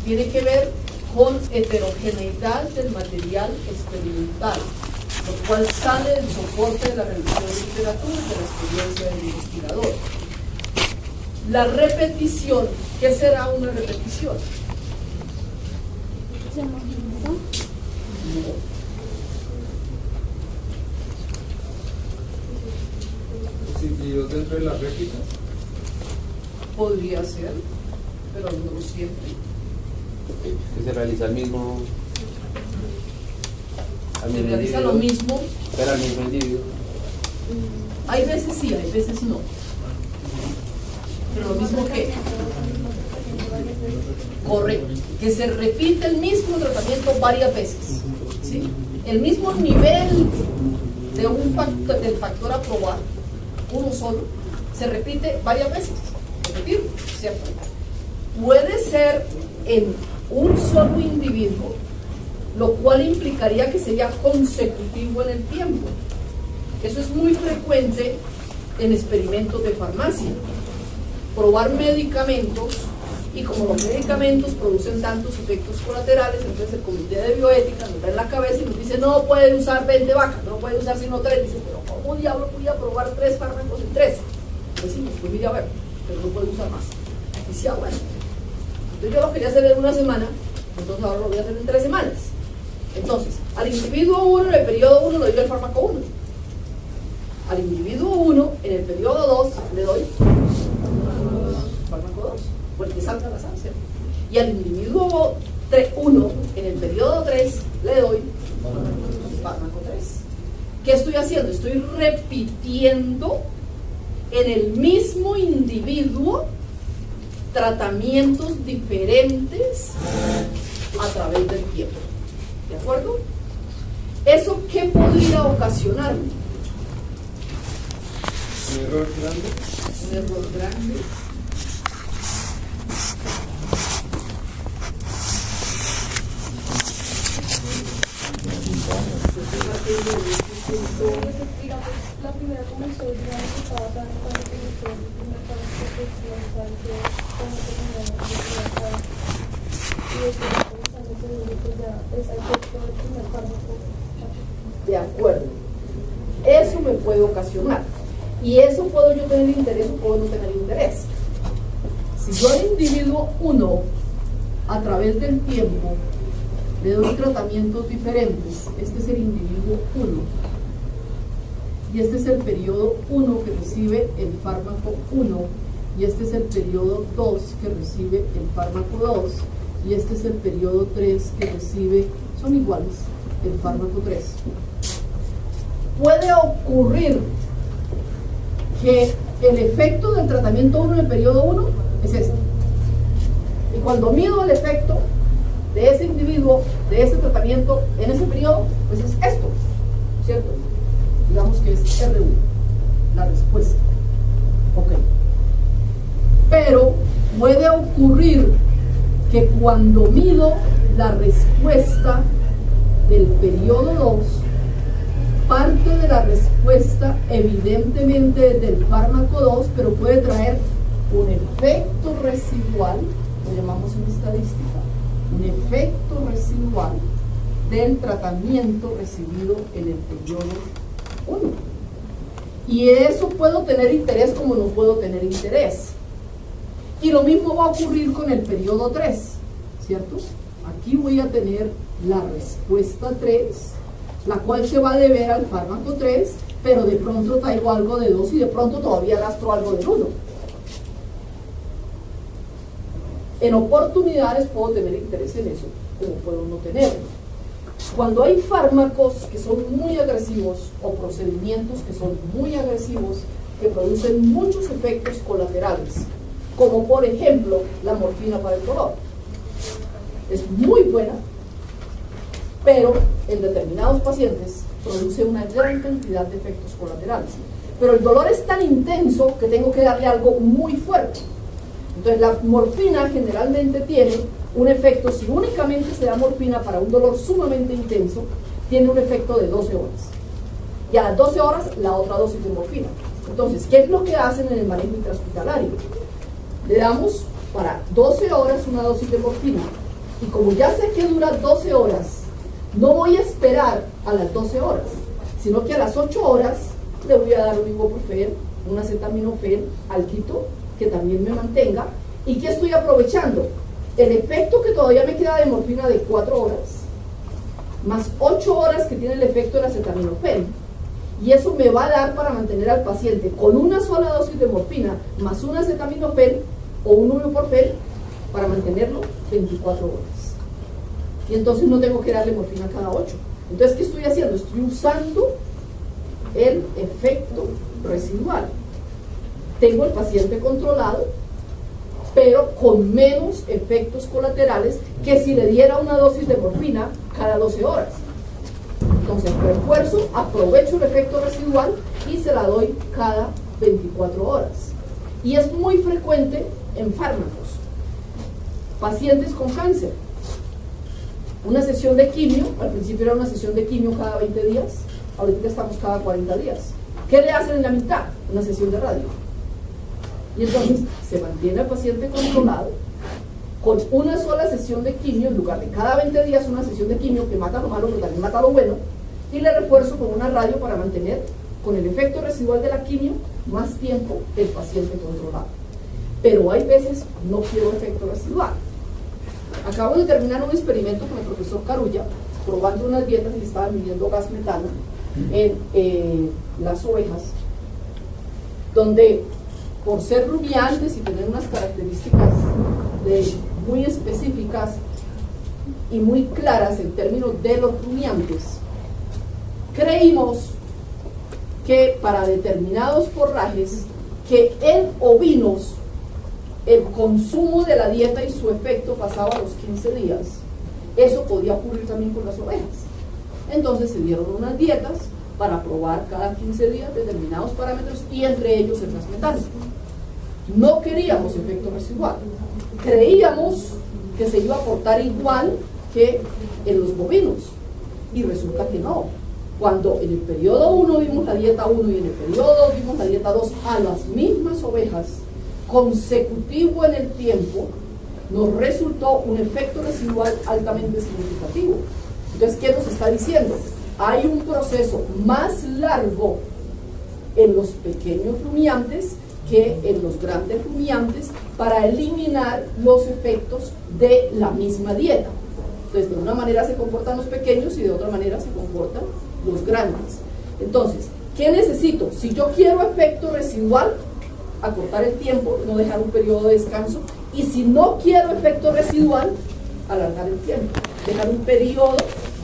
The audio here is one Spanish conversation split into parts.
tiene que ver con heterogeneidad del material experimental, lo cual sale del soporte de la revisión de literatura y de la experiencia del investigador. La repetición, ¿qué será una repetición? ¿Y yo dentro de las réplicas? Podría ser, pero no siempre. Que se realiza el mismo. Se realiza lo mismo. Pero al mismo individuo. Hay veces sí, hay veces no. Pero lo mismo que. Correcto. Que se repite el mismo tratamiento varias veces. ¿Sí? El mismo nivel de del factor a probar, uno solo, se repite varias veces. Repetir, ¿cierto? Puede ser en un solo individuo, lo cual implicaría que sería consecutivo en el tiempo. Eso es muy frecuente en experimentos de farmacia. Probar medicamentos, y como los medicamentos producen tantos efectos colaterales, entonces el comité de bioética nos da en la cabeza y nos dice: no pueden usar 20 vacas, no pueden usar sino 3. Dice: pero ¿cómo diablo voy a probar 3 fármacos en 3? Decimos: pues mira, a ver, pero no puede usar más. Y dice: ah, bueno. Entonces yo lo quería hacer en una semana, entonces ahora lo voy a hacer en 3 semanas. Entonces, al individuo 1 en el periodo 1 le doy el fármaco 1. Al individuo 1 en el periodo 2 le doy fármaco 2, porque salga la sanción. Y al individuo 1 en el periodo 3 le doy fármaco 3. ¿Qué estoy haciendo? Estoy repitiendo en el mismo individuo tratamientos diferentes a través del tiempo. ¿De acuerdo? ¿Eso qué podría ocasionarme? ¿Un error grande? Un error grande. La primera comenzó el día que estaba tan cuando comenzó el primer paso que cómo terminamos y después comenzando el segundo, pues ya es efecto del primer fármaco. De acuerdo. Eso me puede ocasionar. Y eso puedo yo tener interés o puedo no tener interés. Si yo al individuo 1, a través del tiempo, le doy tratamientos diferentes, este es el individuo 1, y este es el periodo 1 que recibe el fármaco 1, y este es el periodo 2 que recibe el fármaco 2, y este es el periodo 3 que recibe, son iguales, el fármaco 3. Puede ocurrir que el efecto del tratamiento 1 en el periodo 1 es este. Y cuando mido el efecto de ese individuo, de ese tratamiento en ese periodo, pues es esto, ¿cierto? Digamos que es R1, la respuesta. Ok. Pero puede ocurrir que cuando mido la respuesta del periodo 2, parte de la respuesta evidentemente es del fármaco 2, pero puede traer un efecto residual, lo llamamos en estadística, un efecto residual del tratamiento recibido en el periodo 1. Y eso puedo tener interés como no puedo tener interés. Y lo mismo va a ocurrir con el periodo 3, ¿cierto? Aquí voy a tener la respuesta 3, la cual se va a deber al fármaco 3, pero de pronto traigo algo de 2 y de pronto todavía arrastro algo del 1. En oportunidades puedo tener interés en eso, como puedo no tenerlo. Cuando hay fármacos que son muy agresivos o procedimientos que son muy agresivos, que producen muchos efectos colaterales, como por ejemplo la morfina para el dolor, es muy buena, pero en determinados pacientes produce una gran cantidad de efectos colaterales. Pero el dolor es tan intenso que tengo que darle algo muy fuerte. Entonces la morfina generalmente tiene un efecto, si únicamente se da morfina para un dolor sumamente intenso, tiene un efecto de 12 horas. Y a las 12 horas la otra dosis de morfina. Entonces, ¿qué es lo que hacen en el manejo intrahospitalario? Le damos para 12 horas una dosis de morfina, Y como ya sé que dura 12 horas, no voy a esperar a las 12 horas, sino que a las 8 horas le voy a dar un ibuprofeno, un acetaminofén, alguito que también me mantenga. ¿Y qué estoy aprovechando? El efecto que todavía me queda de morfina de 4 horas, más 8 horas que tiene el efecto del acetaminofén. Y eso me va a dar para mantener al paciente con una sola dosis de morfina, más un acetaminofén o un ibuprofeno, para mantenerlo 24 horas. Y entonces no tengo que darle morfina cada 8. Entonces, ¿qué estoy haciendo? Estoy usando el efecto residual. Tengo el paciente controlado, pero con menos efectos colaterales que si le diera una dosis de morfina cada 12 horas. Entonces, refuerzo, aprovecho el efecto residual y se la doy cada 24 horas. Y es muy frecuente en fármacos. Pacientes con cáncer. Una sesión de quimio, al principio era una sesión de quimio cada 20 días, ahorita estamos cada 40 días. ¿Qué le hacen en la mitad? Una sesión de radio. Y entonces se mantiene el paciente controlado con una sola sesión de quimio, en lugar de cada 20 días una sesión de quimio que mata lo malo, pero también mata lo bueno, y le refuerzo con una radio para mantener con el efecto residual de la quimio más tiempo el paciente controlado. Pero hay veces no quiero efecto residual. Acabo de terminar un experimento con el profesor Carulla, probando unas dietas que estaban midiendo gas metano en las ovejas, donde por ser rumiantes y tener unas características muy específicas y muy claras en términos de los rumiantes, creímos que para determinados forrajes que en ovinos el consumo de la dieta y su efecto pasaba a los 15 días, eso podía ocurrir también con las ovejas. Entonces se dieron unas dietas para probar cada 15 días determinados parámetros y entre ellos el gas metano. No queríamos efecto residual, creíamos que se iba a aportar igual que en los bovinos y resulta que no. Cuando en el periodo 1 vimos la dieta 1 y en el periodo 2 vimos la dieta 2 a las mismas ovejas, consecutivo en el tiempo, nos resultó un efecto residual altamente significativo. Entonces, ¿qué nos está diciendo? Hay un proceso más largo en los pequeños rumiantes que en los grandes rumiantes para eliminar los efectos de la misma dieta. Entonces, de una manera se comportan los pequeños y de otra manera se comportan los grandes. Entonces, ¿qué necesito? Si yo quiero efecto residual, acortar el tiempo, no dejar un periodo de descanso, y si no quiero efecto residual, alargar el tiempo, dejar un periodo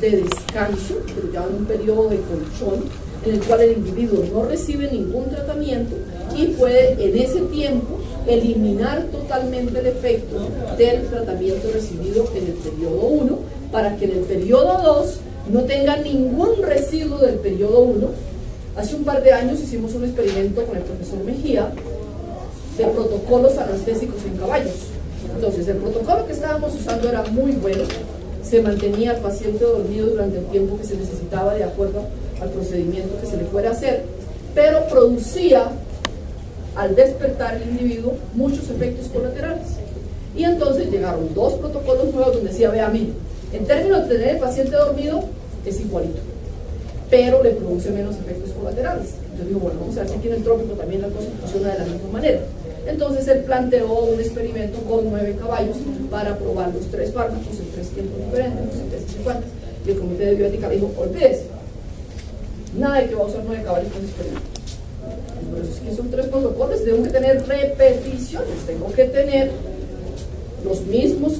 de descanso, que lo llaman un periodo de colchón, en el cual el individuo no recibe ningún tratamiento y puede en ese tiempo eliminar totalmente el efecto del tratamiento recibido en el periodo 1, para que en el periodo 2 no tenga ningún residuo del periodo 1. Hace un par de años hicimos un experimento con el profesor Mejía de protocolos anestésicos en caballos. Entonces, el protocolo que estábamos usando era muy bueno, se mantenía al paciente dormido durante el tiempo que se necesitaba de acuerdo al procedimiento que se le fuera a hacer, pero producía al despertar el individuo muchos efectos colaterales. Y entonces llegaron 2 protocolos nuevos donde decía, vea, mire, en términos de tener el paciente dormido es igualito, pero le produce menos efectos colaterales. Yo digo, bueno, vamos a ver si aquí en el trópico también la cosa funciona de la misma manera. Entonces él planteó un experimento con 9 caballos para probar los 3 fármacos en 3 tiempos diferentes, los 750. Y el comité de bioética le dijo, olvídese, nada de que va a usar 9 caballos con ese experimento. Por eso es que son 3 protocolos, tengo que tener repeticiones, tengo que tener los mismos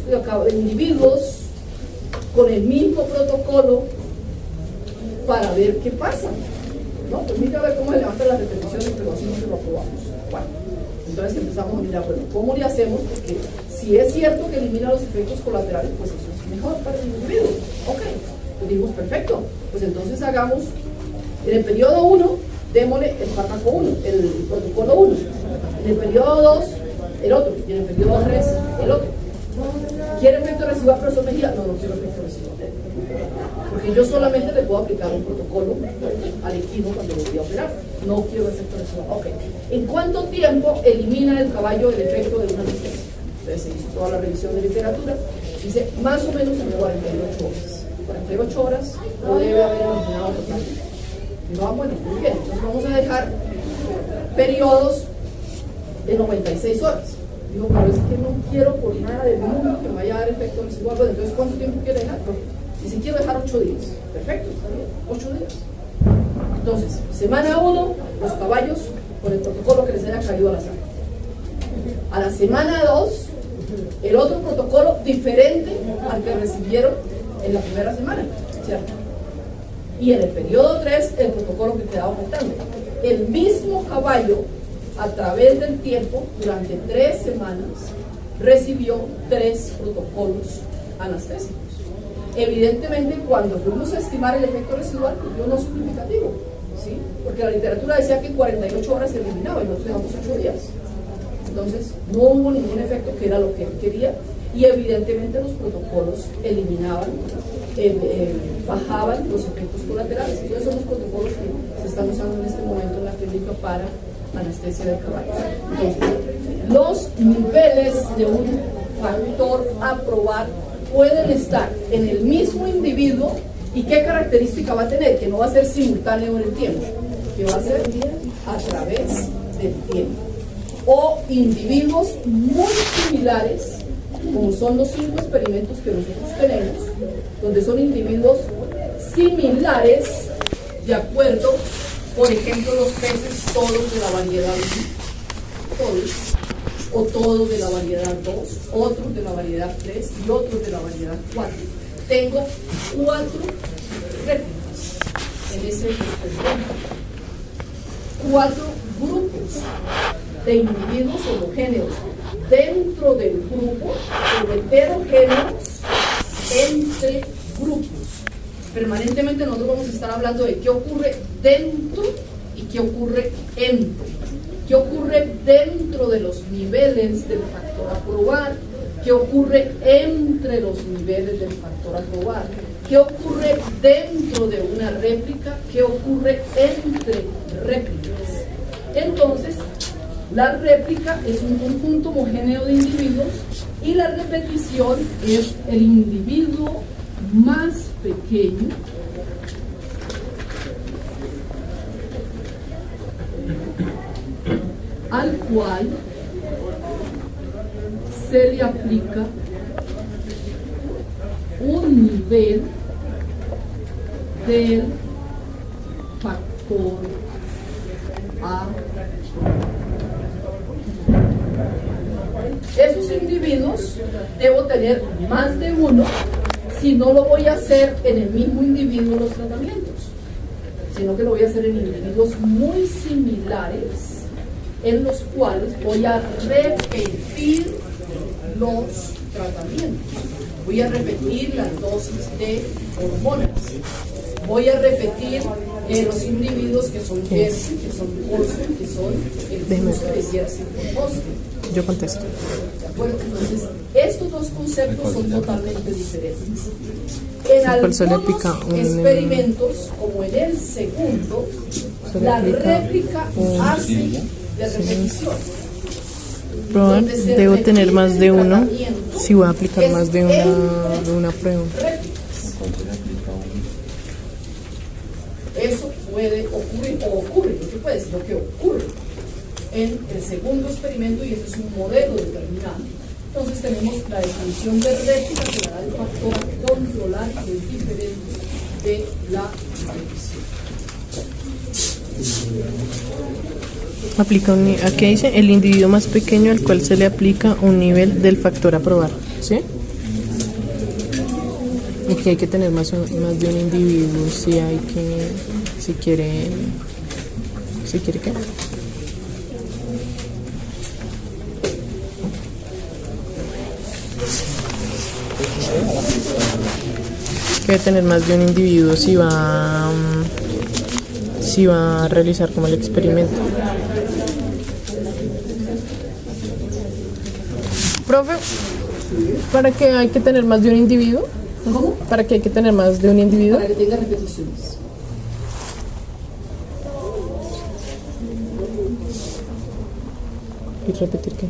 individuos con el mismo protocolo para ver qué pasa. ¿No? Pues mira a ver cómo se levantan las repeticiones, pero así no se lo aprobamos. Bueno, entonces empezamos a mirar, bueno, ¿cómo le hacemos? Porque si es cierto que elimina los efectos colaterales, pues eso es mejor para el individuo. Ok, pues dijimos, perfecto, pues entonces hagamos, en el periodo 1, démosle el fármaco 1, el protocolo 1, en el periodo 2, el otro, y en el periodo 3, el otro. ¿Quiere efecto residual, profesor Mejía? No, no quiero efecto residual. Porque yo solamente le puedo aplicar un protocolo al equino cuando lo voy a operar. No quiero efecto residual. Ok. ¿En cuánto tiempo elimina el caballo el efecto de una anestesia? Entonces se hizo toda la revisión de literatura, dice más o menos en 48 horas. 48 horas no debe haber eliminado totalmente. Y no, bueno, muy bien, entonces vamos a dejar periodos de 96 horas. Digo, pero es que no quiero por nada del mundo que me vaya a dar efecto residual. Bueno, entonces, ¿cuánto tiempo quiere dejar? Dice, quiero dejar 8 días. Perfecto, está bien, 8 días. Entonces, semana 1, los caballos con el protocolo que les haya caído a la sangre. A la semana 2, el otro protocolo diferente al que recibieron en la primera semana, ¿cierto? Y en el periodo 3, el protocolo que quedaba faltando. El mismo caballo, a través del tiempo, durante 3 semanas, recibió 3 protocolos anestésicos. Evidentemente, cuando fuimos a estimar el efecto residual, dio no significativo, ¿sí? Porque la literatura decía que en 48 horas se eliminaba y nosotros dejamos 8 días. Entonces, no hubo ningún efecto que era lo que él quería, y evidentemente los protocolos eliminaban, bajaban los efectos colaterales. Entonces son los protocolos que se están usando en este momento en la clínica para anestesia de caballos. Entonces, los niveles de un factor a probar pueden estar en el mismo individuo. ¿Y qué característica va a tener? Que no va a ser simultáneo en el tiempo, que va a ser a través del tiempo. O individuos muy similares, como son los 5 experimentos que nosotros tenemos, donde son individuos similares, de acuerdo, por ejemplo, los peces, todos de la variedad 1, todos, o todos de la variedad 2, otros de la variedad 3 y otros de la variedad 4. Tengo 4 réplicas en ese experimento, 4 grupos de individuos homogéneos dentro del grupo, pero heterogéneos entre grupos. Permanentemente nosotros vamos a estar hablando de qué ocurre dentro y qué ocurre entre. ¿Qué ocurre dentro de los niveles del factor a probar? ¿Qué ocurre entre los niveles del factor a probar? ¿Qué ocurre dentro de una réplica? ¿Qué ocurre entre réplicas? Entonces, la réplica es un conjunto homogéneo de individuos y la repetición es el individuo más pequeño al cual se le aplica un nivel del factor A. Esos individuos debo tener más de uno, si no lo voy a hacer en el mismo individuo los tratamientos, sino que lo voy a hacer en individuos muy similares, en los cuales voy a repetir los tratamientos. Voy a repetir las dosis de hormonas. Voy a repetir los individuos que son Jersey, que son Olsen, que son el uso de Jersey por Olsen. Yo contesto. ¿De acuerdo? Entonces, estos dos conceptos son totalmente diferentes. En algunos experimentos, como en el segundo, la réplica hace de repetición. Probar, debo tener más de uno si voy a aplicar más de una prueba. Eso puede ocurrir, o ocurre, no se puede decir lo que ocurre en el segundo experimento, y ese es un modelo determinado. Entonces tenemos la definición de réplica que dará el factor a controlar, que es diferente de la repetición. Aplica aquí dice el individuo más pequeño al cual se le aplica un nivel del factor a probar, ¿sí? Y que hay que tener más de un individuo si quiere ¿qué? Que hay que tener más de un individuo si va a realizar como el experimento. Profe, ¿para qué hay que tener más de un individuo? ¿Cómo? ¿Para qué hay que tener más de un individuo? Para que tenga repeticiones. ¿Y repetir qué?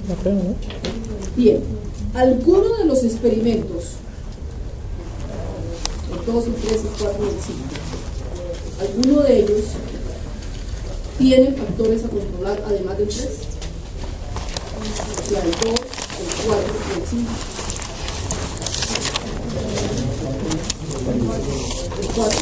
La prueba, ¿no? Bien, alguno de los experimentos, el 2, el 3, el 4 y el 5, alguno de ellos tiene factores a controlar además del 3. O sea, el 2, el 4 y el 5. El 4.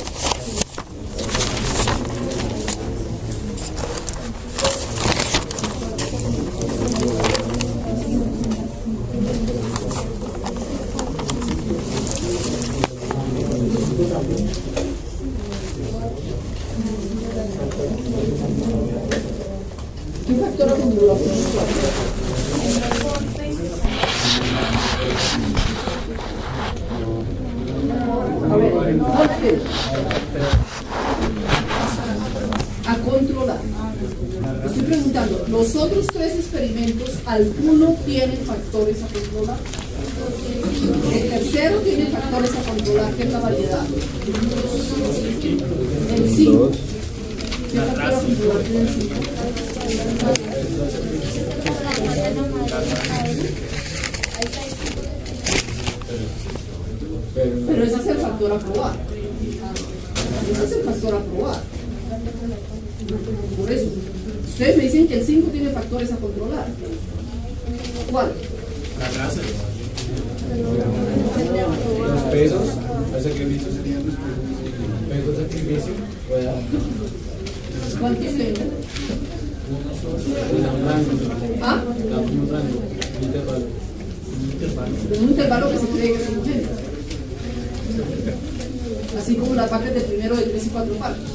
¿Qué factor acumula con el 4? A ver, entonces, a controlar. Estoy preguntando, los otros 3 experimentos, ¿alguno tiene factores a controlar? El tercero tiene factores a controlar, ¿qué es la variedad? El 5. ¿Qué factor a controlar tiene el 5? Pero ese es el factor a probar. Ese es el factor a probar. Por eso, ustedes me dicen que el 5 tiene factores a controlar. ¿Cuál? La raza. Los pesos, los sacrificios serían los pesos, sacrificio. ¿Cuántos tienen? ¿Ah? Un intervalo que se cree que es homogéneo. Así como las vacas del primero, de 3 y 4 partos.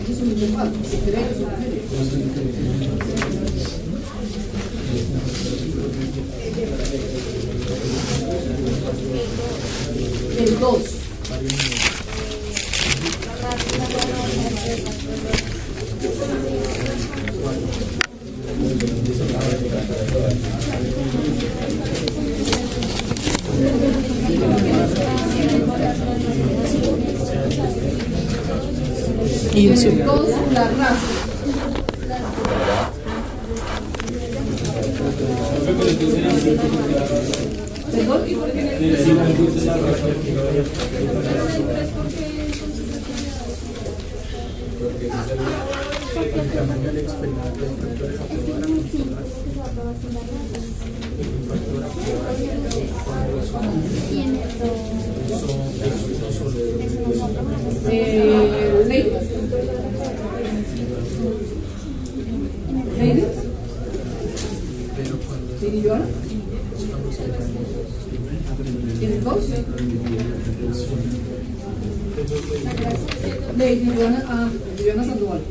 Eso es un intervalo, se cree que es homogéneo. El 2. Y el El 2, la raza. ¿Perdón? ¿Y por qué? Ley. Ley. ¿Sí, Joana? ¿Tienes 2? Ley, Joana Sandoval.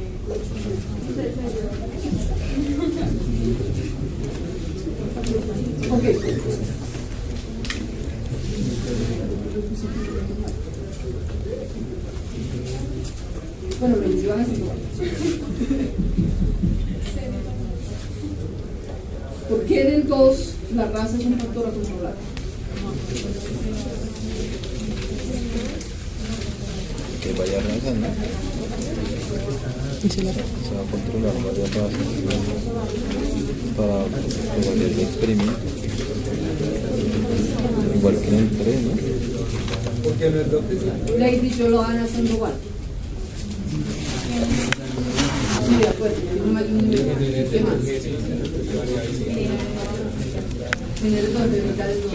Ok. Bueno, Ley, Joana Sandoval. ¿Por qué en el 2 la raza es un factor a controlar? Que vaya razas, ¿no? Se va a controlar varias razas para evaluar el experimento. Igual que en el 3, ¿no? Porque no es lo que sea. Lady Joana Sandoval. Sí, de acuerdo, tiene más de un nivel. ¿Qué más? En el 2, de mitad del 2.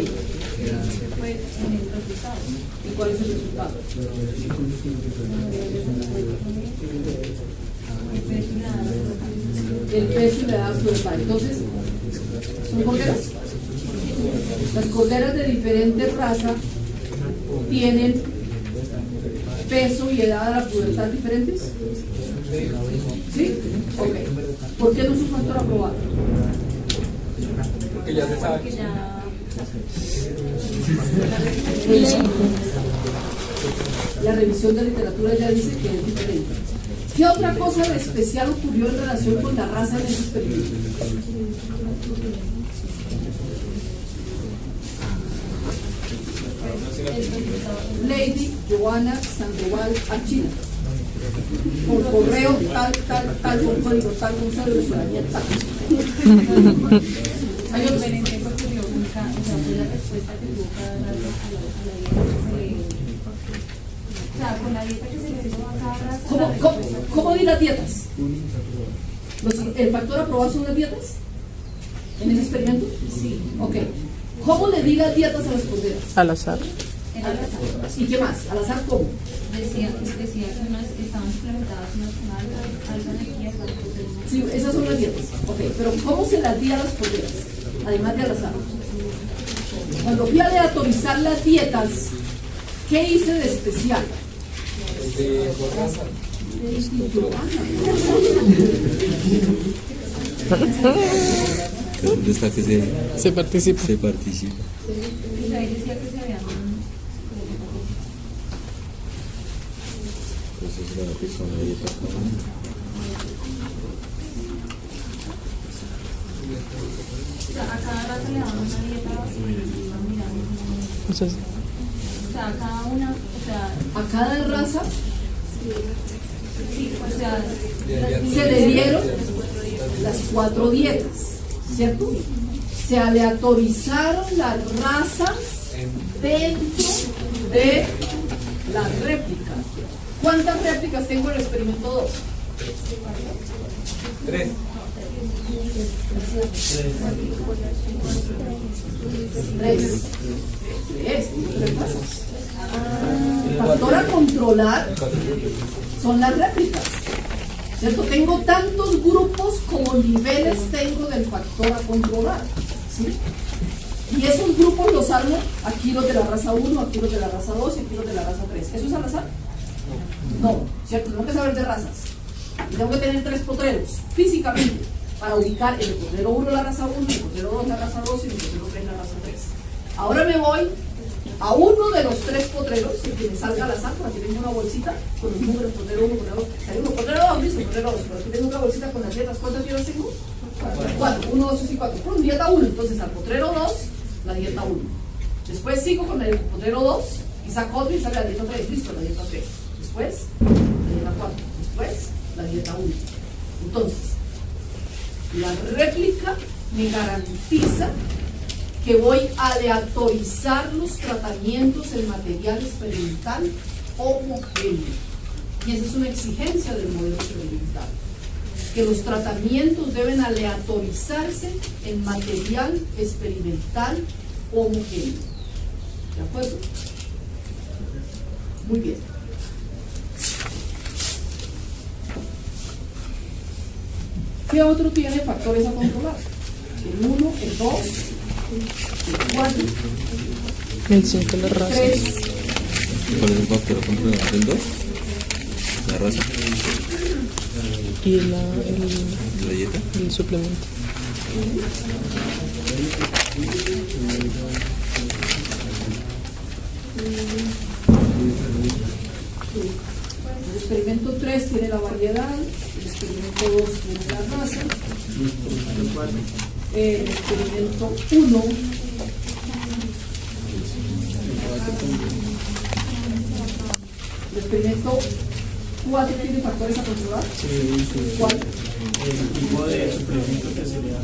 ¿Y cuál es el resultado? El peso le da su edad. Entonces, ¿son corderas? Las corderas de diferente raza tienen peso y edad a la pubertad diferentes. ¿Sí? Ok. ¿Por qué no es un factor aprobado? Porque ya se sabe. La revisión de literatura ya dice que es diferente. ¿Qué otra cosa de especial ocurrió en relación con la raza en ese experimento? Lady Joana Sandoval a China. Por correo tal, con código tal, con código de ciudadanía tal. Hay otro. respuesta que tuvo cada raza a la dieta que se le... O sea, con la dieta que se le dio a cada raza... ¿Cómo di las dietas? ¿El factor aprobado son las dietas? ¿En ese experimento? Sí. Ok. ¿Cómo le di las dietas a las corderas? Al azar. Era al azar. ¿Y qué más? ¿Al azar cómo? Decía que unas estaban suplementadas unas con alta energía, otras proteínas. Sí, esas son las dietas. Ok, pero ¿cómo se las di a las corderas? Además de al azar. Cuando fui a aleatorizar las dietas, ¿qué hice de especial? ¿Dónde está que Se participa. se participa? Pues ahí decía que se habían... Pues es la persona de dieta. O sea, a cada raza le daban una dieta y iban mirando. O sea, O sea, a cada una, o sea, A cada raza sí, o sea, se le dieron las 4 dietas, ¿cierto? Se aleatorizaron las razas dentro de la réplica. ¿Cuántas réplicas tengo en el experimento 2? 3. 3. Tres razas. El factor a controlar son las réplicas, ¿cierto? Tengo tantos grupos como niveles tengo del factor a controlar, ¿sí? Y esos grupos los armo, aquí los de la raza 1, aquí los de la raza 2 y aquí los de la raza 3. ¿Eso es al azar? No, ¿cierto? Tengo que saber de razas. Y tengo que tener 3 potreros, físicamente, para ubicar el potrero 1 la raza 1, el potrero 2 la raza 2 y el potrero 3 la raza 3. Ahora me voy a uno de los 3 potreros, el que me salga al azar, por aquí tengo una bolsita con los números, potrero 1, potrero 2, sale uno, potrero 2, listo, potrero 2, pero aquí tengo una bolsita con las dietas. ¿Cuántas dietas tengo? 4, 1, 2 y 4. Pum, dieta 1, entonces al potrero 2, la dieta 1. Después sigo con el potrero 2 y saco otro y sale la dieta 3, listo, la dieta 3. Después, la dieta 4. Después, la dieta 1. Entonces, la réplica me garantiza que voy a aleatorizar los tratamientos en material experimental homogéneo. Y esa es una exigencia del modelo experimental, que los tratamientos deben aleatorizarse en material experimental homogéneo. ¿De acuerdo? Muy bien. ¿Qué otro tiene factores a controlar? El 1, el 2, el 4, el 5 las razas. 3. ¿Cuál es el factor a controlar? ¿El 2? ¿La raza? Y ¿La dieta? el suplemento. El experimento 3 tiene la variedad, el experimento 2 tiene la raza, el experimento 1 el experimento 4 tiene factores a controlar. ¿Cuál? El tipo de suplemento que se le da.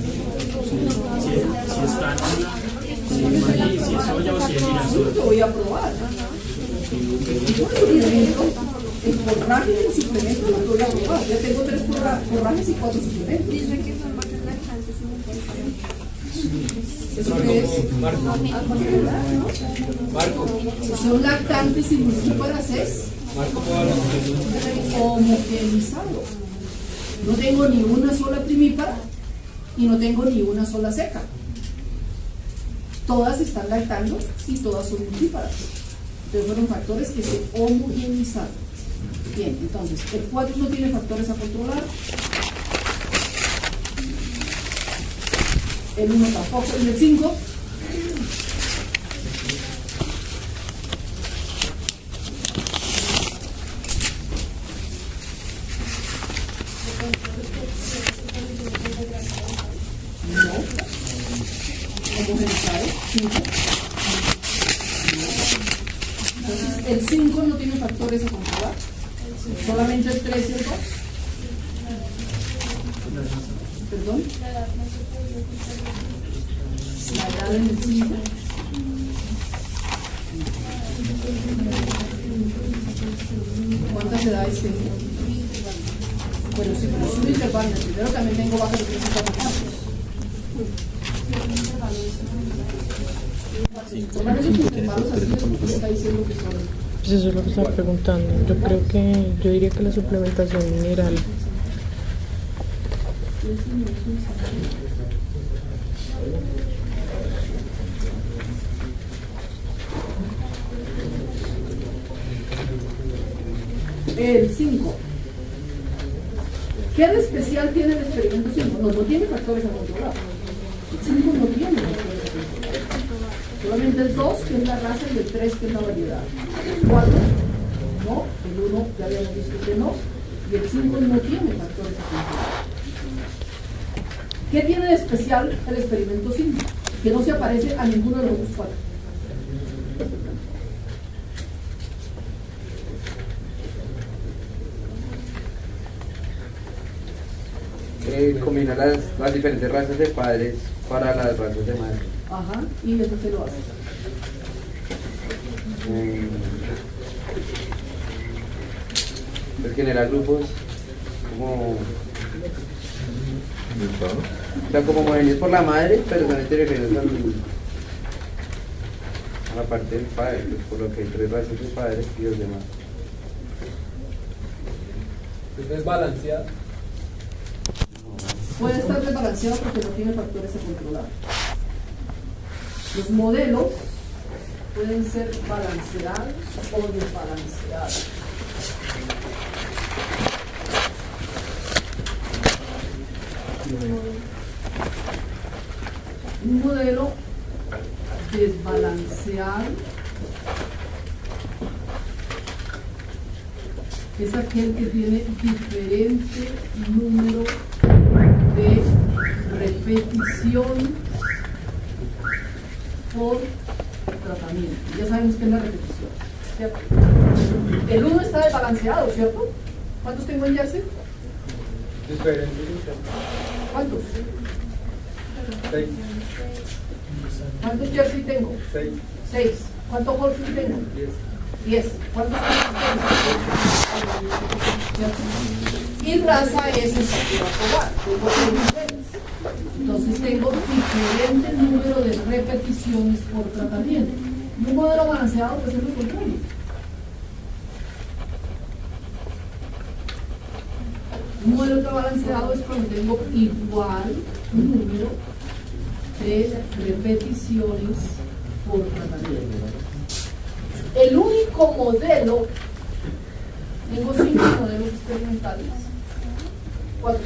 Si es cánula, si es maíz, si es soya o si es girasol. Lo voy a probar. El forraje del suplemento lo voy a probar. Ya tengo 3 forrajes y 4 suplementos. Dice que son más laxantes y ¿Eso qué es? Si son lactantes y multíparas es homogenizado. No tengo ni una sola primípara y no tengo ni una sola seca. Todas están lactando y todas son multíparas. Entonces fueron factores que se homogenizaron. Bien, entonces el 4 no tiene factores a controlar. El 1 tampoco. ¿Y el 5? No. Homogenizado. 5. Entonces el 5 no tiene factores a controlar. Solamente el 3 y el 2. ¿Perdón? La edad en el 5. ¿Cuántas edades tengo? Bueno, si produce un intervalo, primero también tengo bajas de 3 y 4 campos. Tomar esos intervalos así es lo que está diciendo que son. Pues eso es lo que estaba preguntando. Yo diría que la suplementación mineral. El 5. ¿Qué de especial tiene el experimento 5? No tiene factores a controlar. El 5 no tiene factores a controlar. Solamente el 2, que es la raza, y el 3, que es la variedad. El 4, no. El 1, ya habíamos visto que no. Y el 5 no tiene factores a controlar. ¿Qué tiene de especial el experimento 5? Que no se aparece a ninguno de los otros 4. Combina las diferentes razas de padres para las razas de madre. Ajá, y eso se lo hace. Pues genera grupos como, o sea, como homogéneos por la madre, pero son heterogéneos a la parte del padre, pues, por lo que hay 3 razas de padres y 2 de madre. ¿Es balanceado? Puede estar desbalanceado porque no tiene factores a controlar. Los modelos pueden ser balanceados o desbalanceados. Un modelo desbalanceado es aquel que tiene diferente número de repetición por tratamiento. Ya sabemos qué es la repetición, ¿cierto? El 1 está desbalanceado, ¿cierto? ¿Cuántos tengo en Jersey? Diferente. ¿Cuántos? 6. ¿Cuántos Jersey tengo? 6. 6. ¿Cuántos Holstein tengo? 10. 10. ¿Cuántos y raza es el factor aprobar? Tengo 6 niveles. Entonces tengo diferente número de repeticiones por tratamiento. Y un modelo balanceado pues es lo contrario. Un modelo balanceado es cuando tengo igual número de repeticiones por tratamiento. El único modelo, tengo 5 modelos experimentales, 4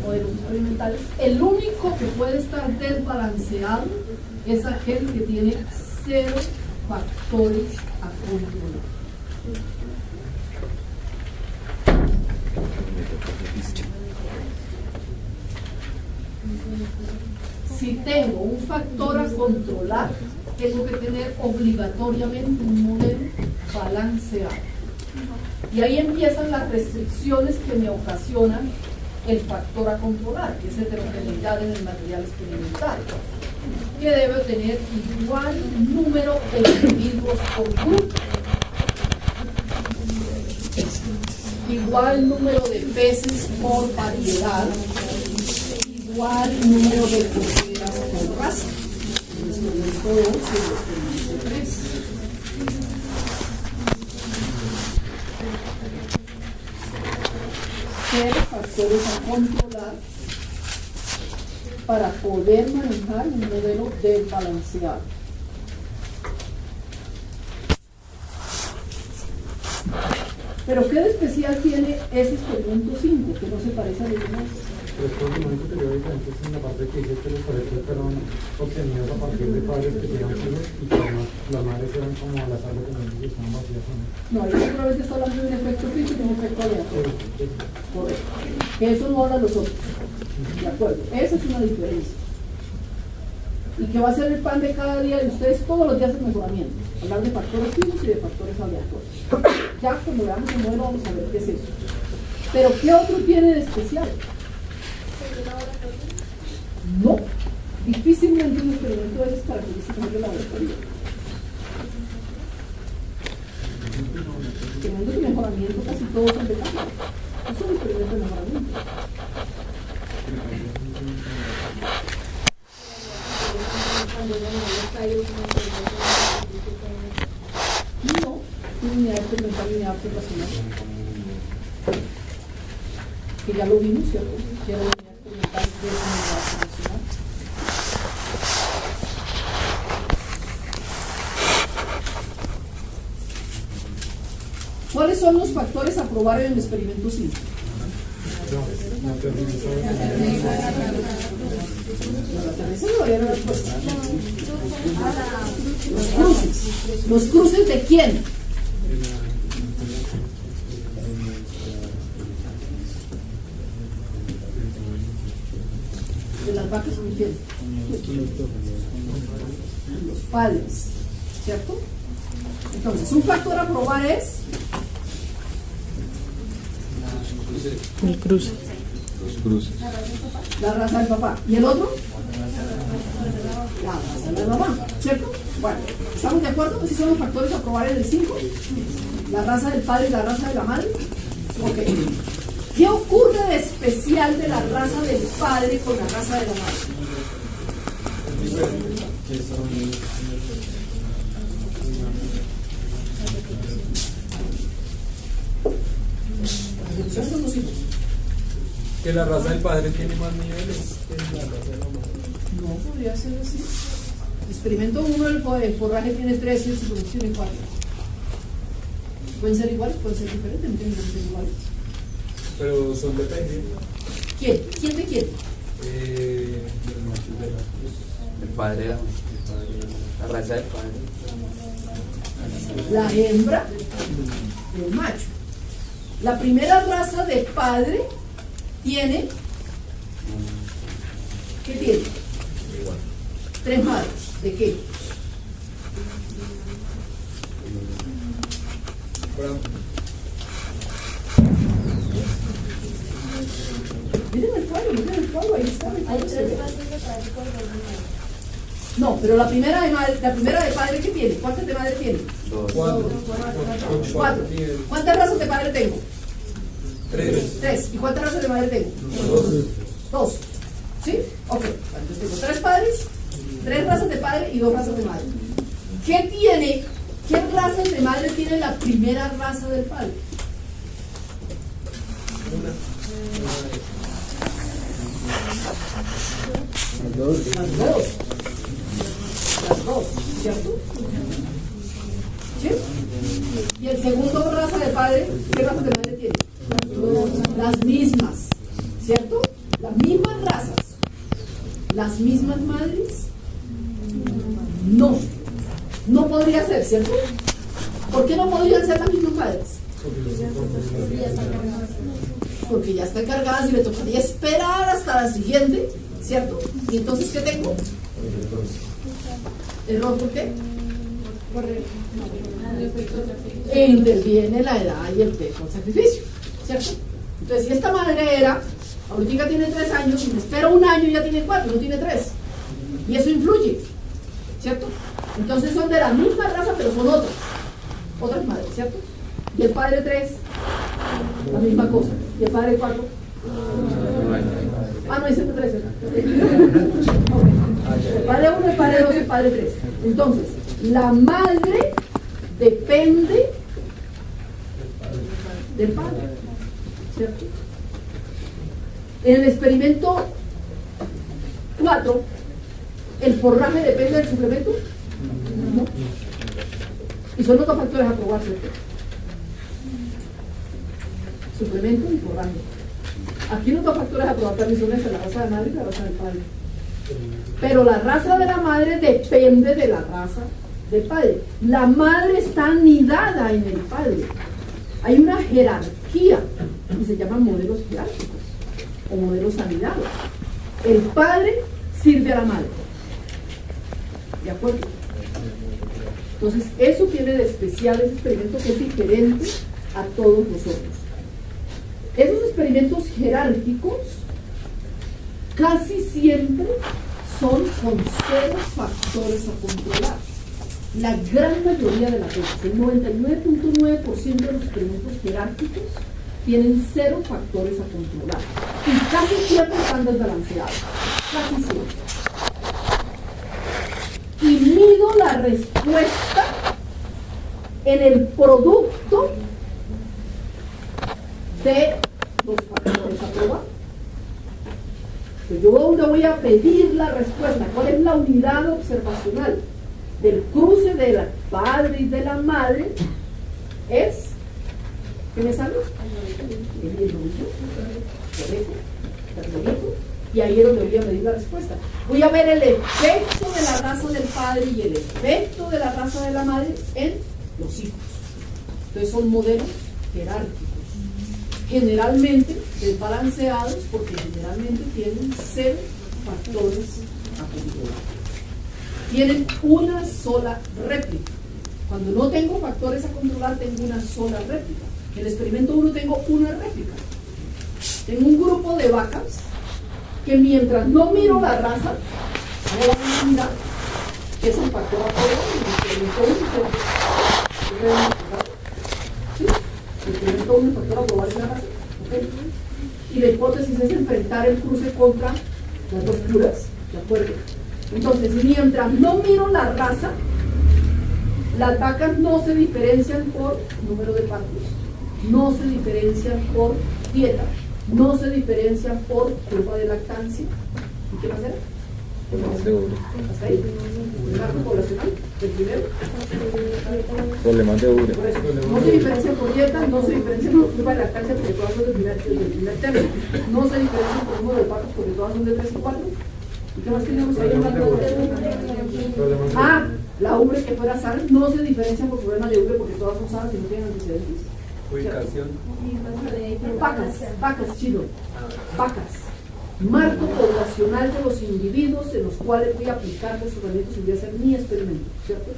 modelos experimentales, el único que puede estar desbalanceado es aquel que tiene 0 factores a controlar. Si tengo un factor a controlar, tengo que tener obligatoriamente un modelo balanceado. Y ahí empiezan las restricciones que me ocasionan el factor a controlar, que es heterogeneidad en el material experimental, que debe tener igual número de individuos por grupo, igual número de peces por variedad, igual número de corderas por raza. El experimento 2 y el experimento 3. Ser factores a controlar para poder manejar un modelo desbalanceado. Pero ¿qué de especial tiene ese experimento 5 que no se parece a los demás? Pero es que lo único que yo veo diferente es en la parte que dice que los paredes fueron obtenidos a partir de padres que tenían hijos y que las madres eran como las aguas que estaban vacías. No, ahí seguramente está hablando de un efecto crítico y un efecto aleatorio. Correcto. Que eso no habla los otros. De acuerdo. Esa es una diferencia. Y que va a ser el pan de cada día de ustedes todos los días de mejoramiento. Hablar de factores fijos y de factores aleatorios. Ya cuando veamos el modelo vamos a ver qué es eso. Pero ¿qué otro tiene de especial? No. Difícilmente un experimento de esas características de laboratorio. enamoramiento casi todos son de cambio. Es un experimento de enamoramiento. No, tiene unidad experimental y unidad observacional. Que ya lo vimos, ¿cierto? Ya la unidad experimental de unidad observacional. ¿Cuáles son los factores a probar en el experimento simple? Los cruces. ¿Los cruces de quién? De las vacas con quién? Los padres, ¿cierto? Entonces, un factor a probar es El cruce. Los cruces. la raza del papá. ¿Y el otro? La raza de la mamá, ¿cierto? Bueno, ¿estamos de acuerdo? ¿Esos son los factores a probar en el 5? La raza del padre y la raza de la madre. Ok. ¿Qué ocurre de especial de la raza del padre con la raza de la madre? Esos son los hijos. Que la raza del padre tiene más niveles que la raza de la madre. No podría ser así. Experimento 1, el forraje tiene 3 y el superficie tiene 4. Pueden ser iguales, pueden ser diferentes, no tienen que ser iguales. Pero son dependientes. ¿Quién? ¿Quién de quién? Los machos de la. El padre, la raza del padre. La hembra y el macho. La primera raza de padre tiene, ¿qué tiene? 3 madres. ¿De qué? Miren el cuadro, ahí está. Hay 3 razas de padre por 2 madres. No, pero la primera de padre, ¿qué tiene? ¿Cuántas de madre tiene? 2. 4. 4. ¿Cuántas razas de padre tengo? 3. 3. ¿Y cuántas razas de madre tengo? 2. ¿Sí? Ok. Entonces tengo 3 padres, 3 razas de padre y 2 razas de madre. ¿Qué razas de madre tiene la primera raza del padre? Las dos, ¿cierto? ¿Sí? ¿Y el segundo raza de padre, qué raza de madre tiene? Las mismas, ¿cierto? Las mismas razas. ¿Las mismas madres? No. No podría ser, ¿cierto? ¿Por qué no podrían ser las mismas madres? Porque ya están cargadas y le tocaría esperar hasta la siguiente, ¿cierto? ¿Y entonces qué tengo? ¿Error por qué? Interviene la edad y el peso del sacrificio, ¿cierto? Entonces, si esta madre era, ahorita tiene 3 años, y me espero un año y ya tiene 4, no tiene 3. Y eso influye, ¿cierto? Entonces son de la misma raza, pero son otras madres, ¿cierto? Y el padre 3, la misma cosa. Y el padre 4. Ah, no, ese es 3. El padre 1, el padre 2, el padre 3. Entonces, la madre depende del padre, ¿cierto? En el experimento 4, ¿el forraje depende del suplemento? No. Y son otros factores a probar, ¿cierto? Suplemento y forraje. Aquí los 2 factores a probar también son estos, la raza de madre y la raza del padre. Pero la raza de la madre depende de la raza del padre. La madre está anidada en el padre. Hay una jerarquía y se llaman modelos jerárquicos o modelos anidados. El padre sirve a la madre. ¿De acuerdo? Entonces, eso tiene de especial ese experimento que es diferente a todos nosotros. Esos experimentos jerárquicos casi siempre son con 0 factores a controlar. La gran mayoría de las veces, el 99.9% de los experimentos jerárquicos tienen 0 factores a controlar. Y casi siempre están desbalanceados. Casi siempre. Y mido la respuesta en el producto de los factores a probar. Pues yo donde voy a pedir la respuesta, ¿cuál es la unidad observacional del cruce del padre y de la madre? Es, ¿qué me sale? El hierolito, y ahí es donde voy a medir la respuesta. Voy a ver el efecto de la raza del padre y el efecto de la raza de la madre en los hijos. Entonces son modelos jerárquicos, generalmente desbalanceados, porque generalmente tienen 0 factores a controlar. Tienen una sola réplica. Cuando no tengo factores a controlar, tengo una sola réplica. En el experimento 1 tengo una réplica. Tengo un grupo de vacas que mientras no miro la raza, no van a mirar que es un factor a probar. El experimento 1 es factor a probar es la raza. ¿Okay? Y la hipótesis es enfrentar el cruce contra las dos puras. ¿De acuerdo? Entonces, mientras no miro la raza, las vacas no se diferencian por número de partos, no se diferencian por dieta, no se diferencian por curva de lactancia. ¿Y qué más era? ¿Hasta ahí? ¿El marco poblacional? ¿El primero? Problemas de urea. Por eso, no se diferencian por dieta, no se diferencian por curva de lactancia porque todas son del primer término, no se diferencian por número de partos porque todas son de 3 y 4. ¿Y qué más tenemos ahí hablando de? Ah, la ubre que fuera SAR no se diferencia por problema de ubre porque todas son SAR y no tienen antecedentes. Ubicación. Vacas, chido. Vacas. Marco poblacional de los individuos en los cuales voy a aplicar los tratamientos y voy a hacer mi experimento, ¿cierto?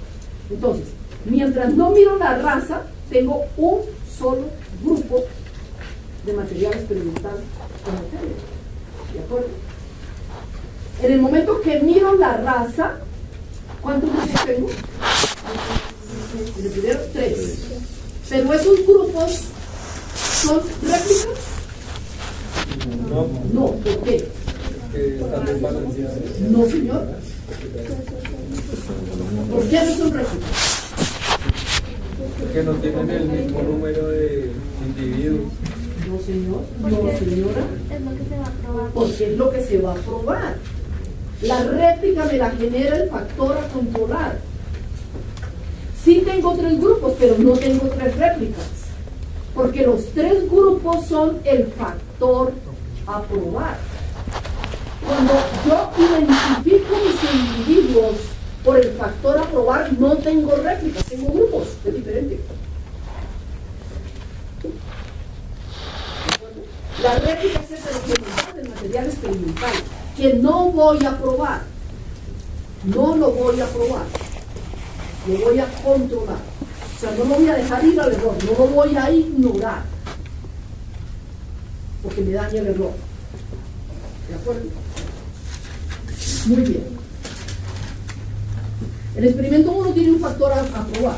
Entonces, mientras no miro la raza, tengo un solo grupo de material experimental con materia. ¿De acuerdo? En el momento que miro la raza, ¿cuántos grupos tengo? En el primero, 3. Pero esos grupos son réplicas. No, ¿por qué? Que están desbalanceados. No, señor. ¿Por qué no son réplicas? Porque no tienen el mismo número de individuos. No, señor. No, señora. Es lo que se va a probar. Porque es lo que se va a probar. La réplica me la genera el factor a controlar. Sí tengo 3 grupos, pero no tengo 3 réplicas. Porque los 3 grupos son el factor a probar. Cuando yo identifico mis individuos por el factor a probar, no tengo réplicas, tengo grupos, es diferente. La réplica es el experimental del material experimental, que no voy a probar. No lo voy a probar. Lo voy a controlar. O sea, no lo voy a dejar ir al error, no lo voy a ignorar. Porque me daña el error. ¿De acuerdo? Muy bien. El experimento 1 tiene un factor a probar.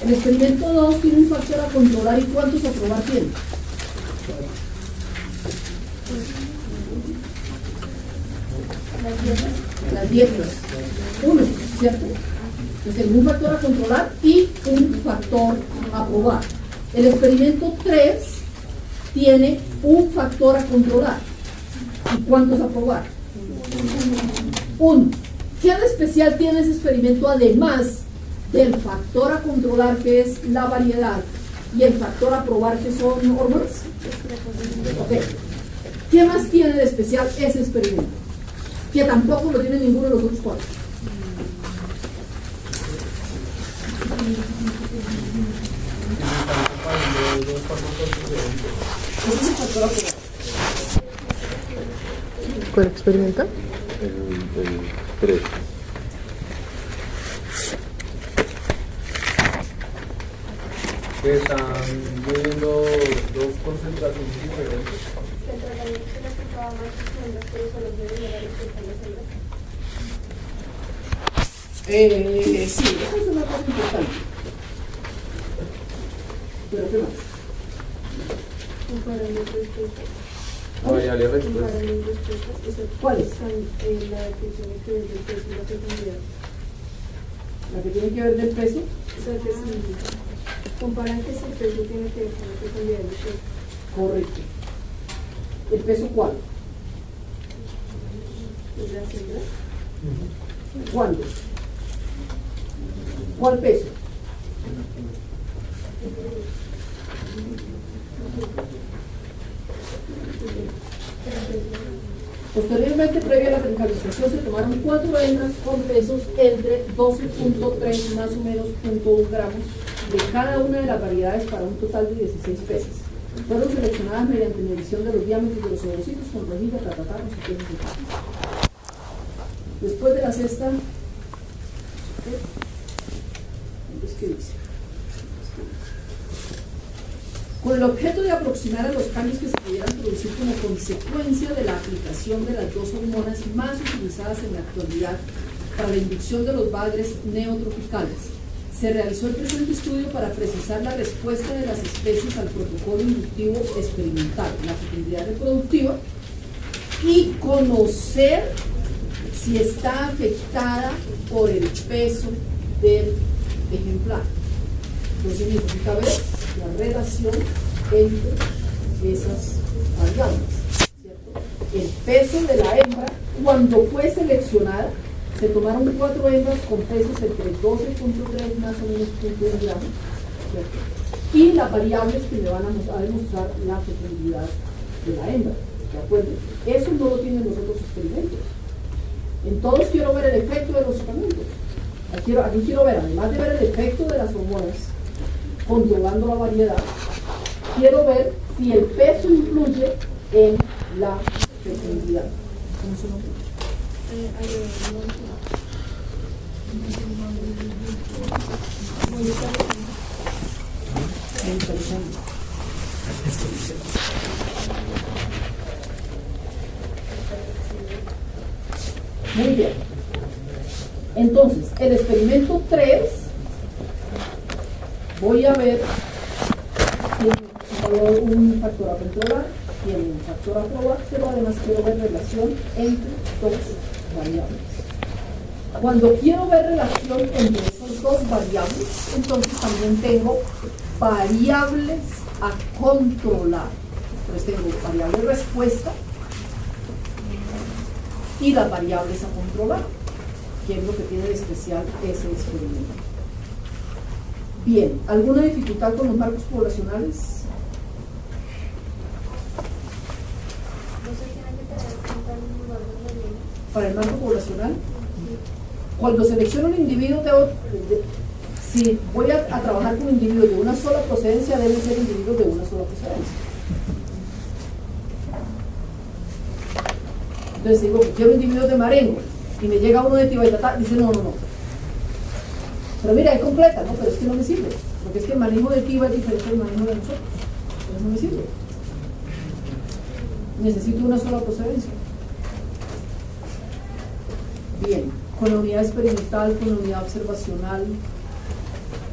El experimento 2 tiene un factor a controlar. ¿Y cuántos a probar tiene? Las dietas. 1, ¿cierto? Entonces tengo un factor a controlar y un factor a probar. El experimento 3 tiene un factor a controlar. ¿Y cuántos a probar? 1. ¿Qué de especial tiene ese experimento además del factor a controlar, que es la variedad, y el factor a probar, que son hormonas? Ok. ¿Qué más tiene de especial ese experimento? Que tampoco lo tiene ninguno de los otros 4. ¿Cuál experimenta? El 3. Que están viendo 2 concentraciones diferentes. El tratamiento se le aplicaba más hembras, pero solo se debería realizar las hembras. Sí, eso es una cosa importante. Pero ¿qué más? Comparar los respuestas. La variable respuesta. Comparar las respuestas. ¿Cuáles? La que tiene que ver del peso y la fecundidad. La que tiene que ver del peso. O sea, ¿qué significa? Comparan que si el peso tiene que ver con la fecundidad del peso. Correcto. ¿El peso cuál? ¿Es la hembra? ¿Cuándo? ¿Cuál peso? Posteriormente, previa a la trincaglización, se tomaron 4 hembras con pesos entre 12.3 más o menos 0.1 gramos de cada una de las variedades para un total de 16 peces. Fueron seleccionadas mediante medición de los diámetros de los ovocitos con rejilla, tatatá, no sé qué, no sé qué. Después de la sexta, ¿qué dice? Con el objeto de aproximar a los cambios que se pudieran producir como consecuencia de la aplicación de las 2 hormonas más utilizadas en la actualidad para la inducción de los bagres neotropicales, se realizó el presente estudio para precisar la respuesta de las especies al protocolo inductivo experimental, la fecundidad reproductiva, y conocer si está afectada por el peso del ejemplar. Entonces necesita ver la relación entre esas variables, ¿cierto? El peso de la hembra, cuando fue seleccionada, se tomaron 4 hembras con pesos entre 12.3 más o menos 0.1 gramos, ¿cierto? Y las variables que me van a demostrar la fecundidad de la hembra, ¿de acuerdo? Eso no lo tienen los otros experimentos. En todos quiero ver el efecto de los tratamientos. Aquí quiero ver, además de ver el efecto de las hormonas controlando la variedad, quiero ver si el peso influye en la fecundidad. ¿Cómo se llama? Muy interesante. Muy bien. Entonces, el experimento 3, voy a ver un factor a controlar y un factor a probar, pero además quiero ver relación entre 2 variables. Cuando quiero ver relación entre esas 2 variables, entonces también tengo variables a controlar. Entonces tengo variable respuesta y las variables a controlar, que es lo que tiene de especial ese experimento. Bien, ¿alguna dificultad con los marcos poblacionales? No se tiene que tener en cuenta el lugar donde viene. Para el marco poblacional, cuando selecciono un individuo, si voy a trabajar con individuos de una sola procedencia, deben ser individuos de una sola procedencia. Entonces digo, quiero individuos de Marengo, y me llega uno de Tibaitatá, dice no. Pero mira, es completa, ¿no? Pero es que no me sirve, porque es que el manejo de Tiba es diferente del manejo de nosotros. Entonces no me sirve. Necesito una sola procedencia. Bien, con la unidad experimental, con la unidad observacional.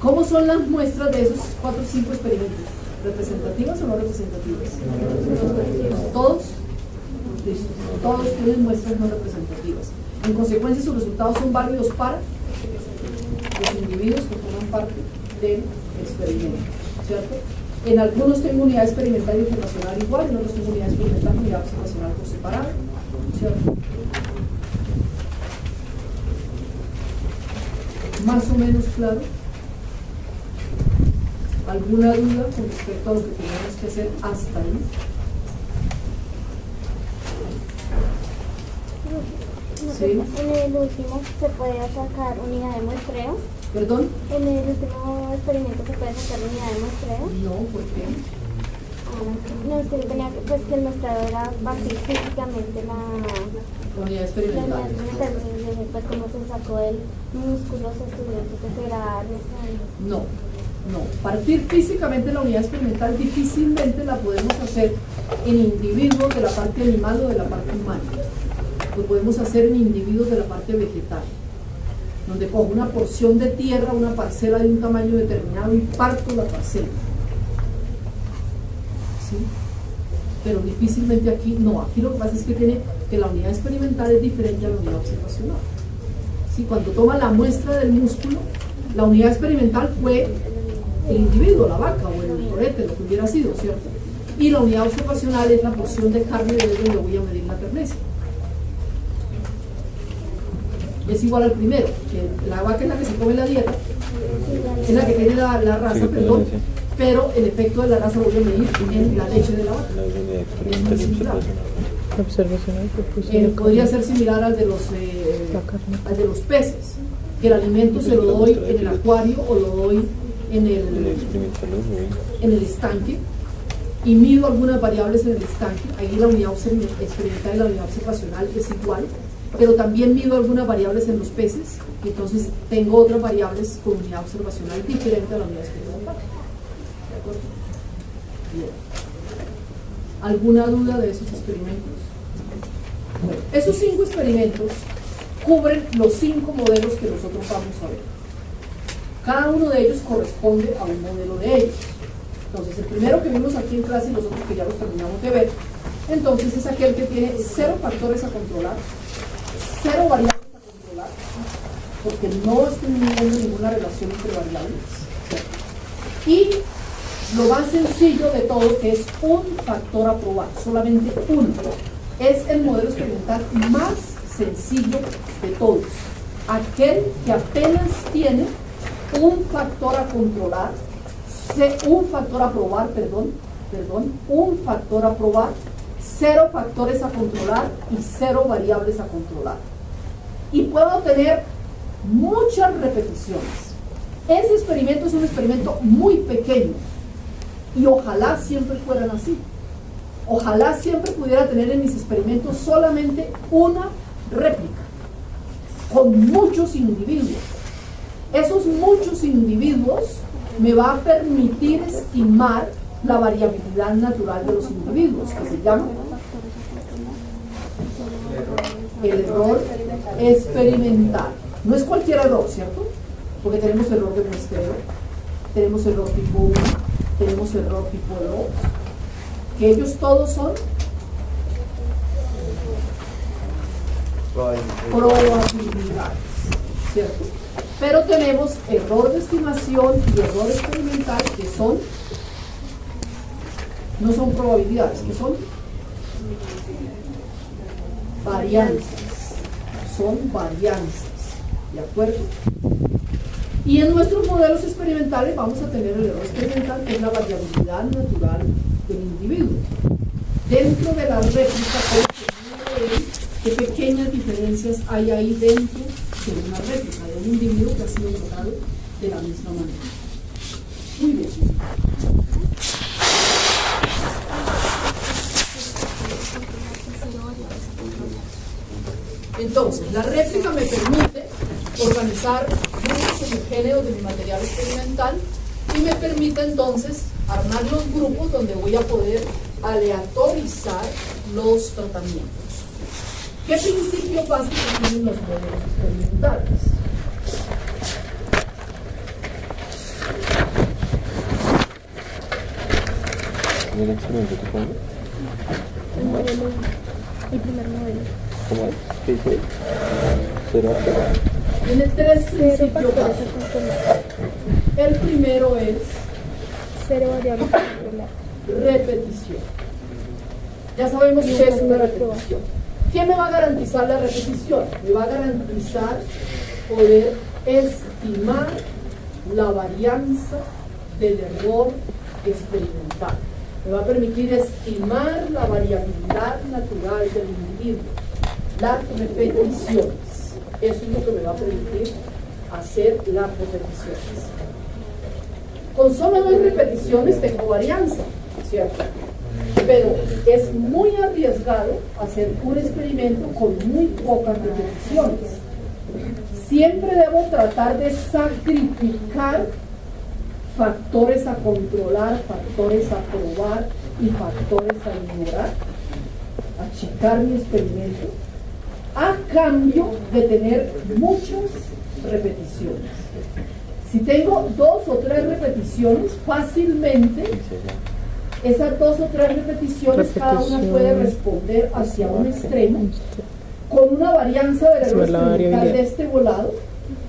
¿Cómo son las muestras de esos 4 o 5 experimentos? ¿Representativas o no representativas? ¿Todos? Listo. Todos tienen muestras no representativas. En consecuencia, sus resultados son válidos para los individuos que forman parte del experimento, ¿cierto? En algunos tengo unidad experimental y observacional igual, en otros tengo unidad experimental y unidad observacional por separado, ¿cierto? Más o menos claro. ¿Alguna duda con respecto a lo que tenemos que hacer hasta ahí? Sí. En el último se puede sacar unidad de muestreo. ¿Perdón? En el último experimento se puede sacar unidad de muestreo. No, ¿por qué? No, es que tenía pues que el muestreo era batir físicamente la unidad unidad experimental. experimental, pues como se sacó el músculo, se estudió que será No. Partir físicamente la unidad experimental difícilmente la podemos hacer en individuos de la parte animal o de la parte humana. Lo podemos hacer en individuos de la parte vegetal. donde cojo una porción de tierra, una parcela de un tamaño determinado y parto la parcela. ¿Sí? Pero difícilmente aquí, no, aquí lo que pasa es que la unidad experimental es diferente a la unidad observacional. ¿Sí? Cuando toma la muestra del músculo, la unidad experimental fue el individuo, la vaca o el torete, lo que hubiera sido, ¿cierto? Y la unidad observacional es la porción de carne de donde voy a medir la terneza. Es igual al primero, que la vaca es la que se come la dieta, es la que tiene la raza, perdón, pero el efecto de la raza lo voy a medir en la leche de la vaca. Es muy similar. Observacional, pues, Podría ser similar al de los peces, que el alimento se lo doy en el acuario o lo doy en el estanque y mido algunas variables en el estanque. Ahí la unidad experimental y la unidad observacional es igual, pero también mido algunas variables en los peces y entonces tengo otras variables con unidad observacional diferente a la unidad experimental. ¿De acuerdo? Bien. ¿Alguna duda de esos experimentos? Bueno, esos 5 experimentos cubren los 5 modelos que nosotros vamos a ver. Cada uno de ellos corresponde a un modelo de ellos. Entonces, el primero que vimos aquí en clase y los otros que ya los terminamos de ver, entonces es aquel que tiene 0 factores a controlar, 0 variables a controlar, porque no estoy midiendo ninguna relación entre variables. Y lo más sencillo de todo, que es un factor a probar, solamente uno. Es el modelo experimental más sencillo de todos. Aquel que apenas tiene un factor a controlar, un factor a probar, un factor a probar, 0 factores a controlar y 0 variables a controlar. Y puedo tener muchas repeticiones. Ese experimento es un experimento muy pequeño y ojalá siempre fueran así. Ojalá siempre pudiera tener en mis experimentos solamente una réplica con muchos individuos. Esos muchos individuos me va a permitir estimar la variabilidad natural de los individuos, que se llama el error experimental. No es cualquier error, ¿cierto? Porque tenemos error de muestreo, tenemos error tipo 1, tenemos error tipo 2, que ellos todos son probabilidades, ¿cierto? Pero tenemos error de estimación y error experimental que son, no son probabilidades, que son varianzas, ¿de acuerdo? Y en nuestros modelos experimentales vamos a tener el error experimental, que es la variabilidad natural del individuo. Dentro de la réplica, qué pequeñas diferencias hay ahí dentro de una réplica, de un individuo que ha sido tratado de la misma manera. Muy bien. Entonces, la réplica me permite organizar grupos homogéneos de mi material experimental y me permite entonces armar los grupos donde voy a poder aleatorizar los tratamientos. ¿Qué principios básicos tienen los modelos experimentales? ¿El experimento que pongo? El primer modelo. ¿Cómo es? ¿Qué dice? ¿Cero? Tiene 3 principios básicos. El primero es 0 variables a controlar. repetición. Ya sabemos qué es una repetición. ¿Qué me va a garantizar la repetición? Me va a garantizar poder estimar la varianza del error experimental. Me va a permitir estimar la variabilidad natural del individuo, las repeticiones. Eso es lo que me va a permitir hacer las repeticiones. Con solo 2 repeticiones tengo varianza, ¿cierto? Pero es muy arriesgado hacer un experimento con muy pocas repeticiones. Siempre debo tratar de sacrificar factores a controlar, factores a probar y factores a ignorar, achicar mi experimento, a cambio de tener muchas repeticiones. Si tengo 2 o 3 repeticiones, fácilmente esas 2 o 3 repeticiones cada una puede responder hacia un extremo con una varianza del error experimental de este volado,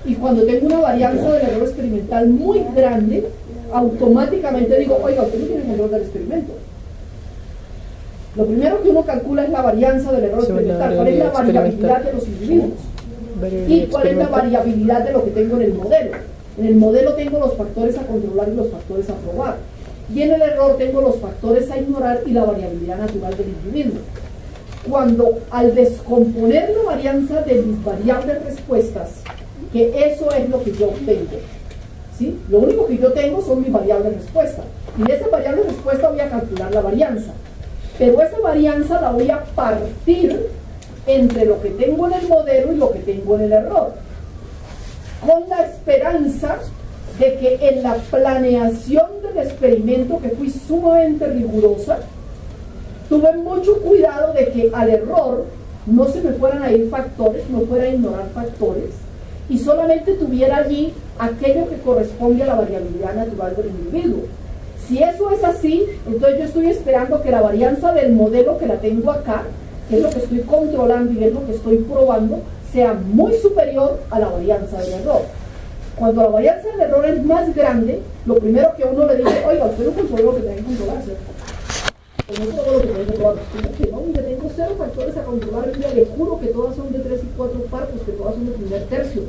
y cuando tengo una varianza del error experimental muy grande, automáticamente digo, oiga, usted no tiene el error del experimento. Lo primero que uno calcula es la varianza del error experimental, cuál es la variabilidad de los individuos y cuál es la variabilidad de lo que tengo en el modelo. En el modelo tengo los factores a controlar y los factores a probar, y en el error tengo los factores a ignorar y la variabilidad natural del individuo. Cuando al descomponer la varianza de mis variables respuestas, que eso es lo que yo obtengo, ¿sí? Lo único que yo tengo son mis variables respuestas, y de esa variable respuesta voy a calcular la varianza, pero esa varianza la voy a partir entre lo que tengo en el modelo y lo que tengo en el error, con la esperanza de que en la planeación del experimento, que fui sumamente rigurosa, tuve mucho cuidado de que al error no se me fueran a ir factores, no fuera a ignorar factores, y solamente tuviera allí aquello que corresponde a la variabilidad natural del individuo. Si eso es así, entonces yo estoy esperando que la varianza del modelo que la tengo acá, que es lo que estoy controlando y es lo que estoy probando, sea muy superior a la varianza del error. Cuando la varianza del error es más grande, lo primero que uno le dice, oiga, usted no controló lo que tiene que controlar, ¿cierto? O no controló lo que tiene que controlar. Que no, mire, tengo 0 factores a controlar, mire, le juro que todas son de 3 y 4 partos, que todas son de primer tercio,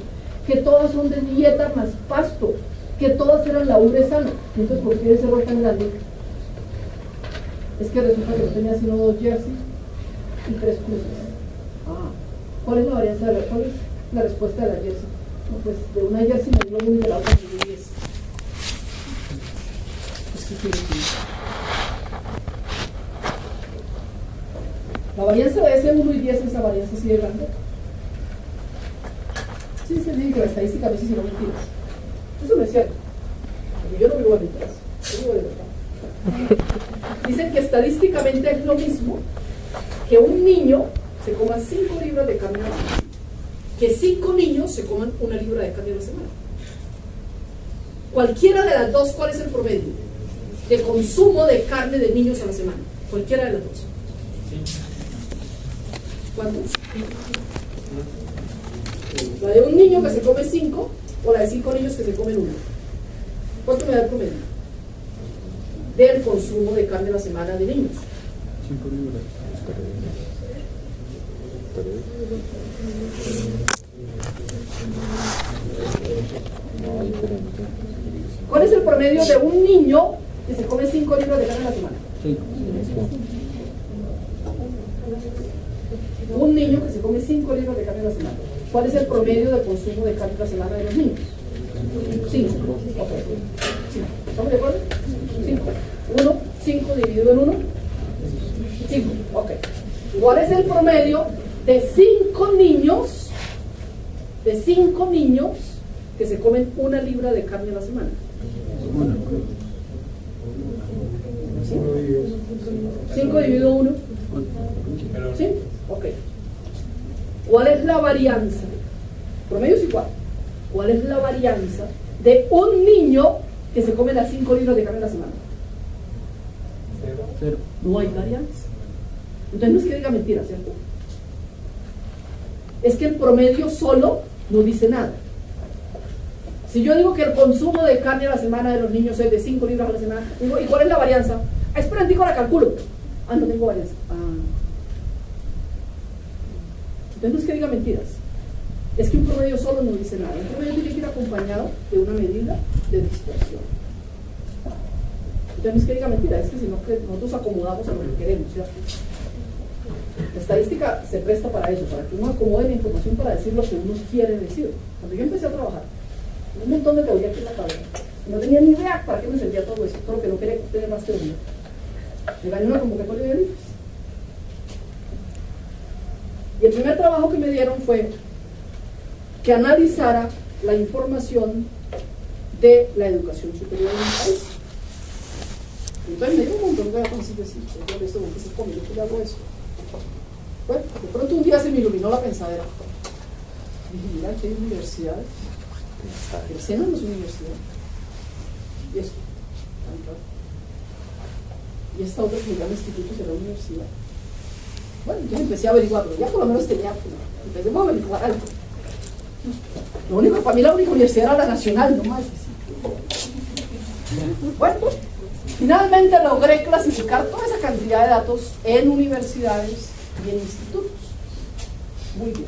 que todas son de dieta más pasto, que todas eran la ubre sano. Entonces, ¿por qué ese error tan grande? Es que resulta que yo tenía sino 2 jerseys y 3 cruces. Ah, ¿cuál es la varianza de la, cuál es la respuesta de la jersey? No, pues de una jersey me dio 1 y de la otra me dio 10. Pues, ¿qué quiere decir? La varianza de ese 1 y 10, esa varianza así de grande. Sí, se dice que la estadística a veces no mentiras. Eso no es cierto, porque yo no vivo de mentiras, yo vivo de verdad. Dicen que estadísticamente es lo mismo que un niño se coma 5 libras de carne a la semana, que 5 niños se coman 1 libra de carne a la semana. Cualquiera de las dos, ¿cuál es el promedio de consumo de carne de niños a la semana? Cualquiera de las dos. ¿Cuánto? La de un niño que se come 5 o la de 5 niños que se comen 1. ¿Cuánto me da el promedio del consumo de carne a la semana de niños? 5 libras. ¿Cuál es el promedio de un niño que se come 5 libras de carne a la semana? Un niño que se come 5 libras de carne a la semana. ¿Cuál es el promedio de consumo de carne a la semana de los niños? 5. Okay. ¿Estamos de acuerdo? 5. 5 dividido en 1. 5. Ok. ¿Cuál es el promedio de 5 niños? De 5 niños que se comen 1 libra de carne a la semana. 5 dividido 1. ¿Sí? Ok. ¿Cuál es la varianza? Promedio es igual. ¿Cuál es la varianza de un niño que se come las 5 libras de carne a la semana? 0. No hay varianza. Entonces no es que diga mentira, ¿cierto? Es que el promedio solo no dice nada. Si yo digo que el consumo de carne a la semana de los niños es de 5 libras a la semana, digo, ¿y cuál es la varianza? Espera, digo, la calculo. No tengo varianza. Entonces no es que diga mentiras. Es que un promedio solo no dice nada. Un promedio tiene que ir acompañado de una medida de dispersión. Entonces no es que diga mentiras, es que sino que nosotros acomodamos a lo que queremos, ¿cierto? La estadística se presta para eso, para que uno acomode la información para decir lo que uno quiere decir. Cuando yo empecé a trabajar, un montón de teoría aquí en la cabeza, no tenía ni idea para qué me servía todo eso, solo que no quería tener más teoría. Me gané una convocatoria de libros. Y el primer trabajo que me dieron fue que analizara la información de la educación superior en el país. Y entonces me dio un montón de cosas y decir, yo esto no se come, yo hago eso. Bueno, de pronto un día se me iluminó la pensadera. Dije, mira, ¿qué universidades? El SENA no es una universidad. Y esto, y esta otra que se llama instituto será universidad. Bueno, yo empecé a averiguarlo, ya por lo menos tenía, empecemos a averiguar algo. Lo único, para mí la única universidad era la nacional, no más. Bueno, finalmente logré clasificar toda esa cantidad de datos en universidades y en institutos. Muy bien.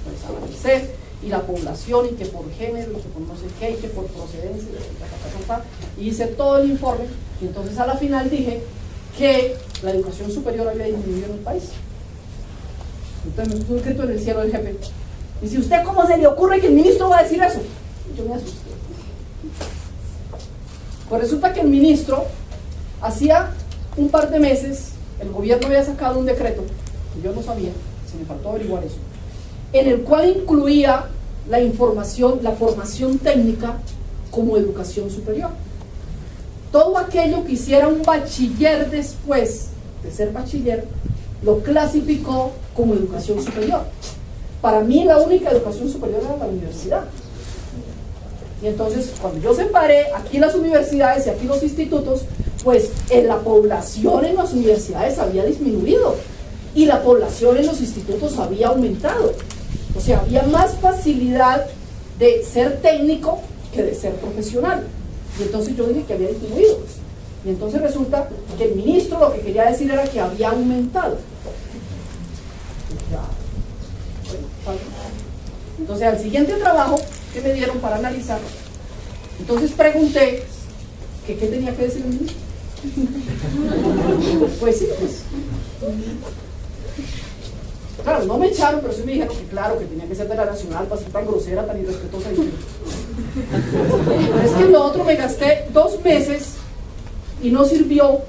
Pues avancé, y la población, y que por género, y que por no sé qué, y que por procedencia, y hice todo el informe, y entonces a la final dije que la educación superior había disminuido en el país. Entonces me puso un grito en el cielo del jefe. Y si usted, ¿cómo se le ocurre que el ministro va a decir eso? Y yo me asusté. Pues resulta que el ministro, hacía un par de meses, el gobierno había sacado un decreto, que yo no sabía, se me faltó averiguar eso, en el cual incluía la información, la formación técnica como educación superior. Todo aquello que hiciera un bachiller después de ser bachiller, lo clasificó como educación superior. Para mí la única educación superior era la universidad. Y entonces, cuando yo separé aquí las universidades y aquí los institutos, pues la población en las universidades había disminuido y la población en los institutos había aumentado. O sea, había más facilidad de ser técnico que de ser profesional. Y entonces yo dije que había disminuido. Y entonces resulta que el ministro lo que quería decir era que había aumentado. Entonces, al siguiente trabajo que me dieron para analizar, entonces pregunté que qué tenía que decir el ministro. Pues sí, pues. Claro, no me echaron, pero sí me dijeron que claro, que tenía que ser de la nacional para ser tan grosera, tan irrespetuosa. Pero es que en lo otro me gasté 2 meses y no sirvió.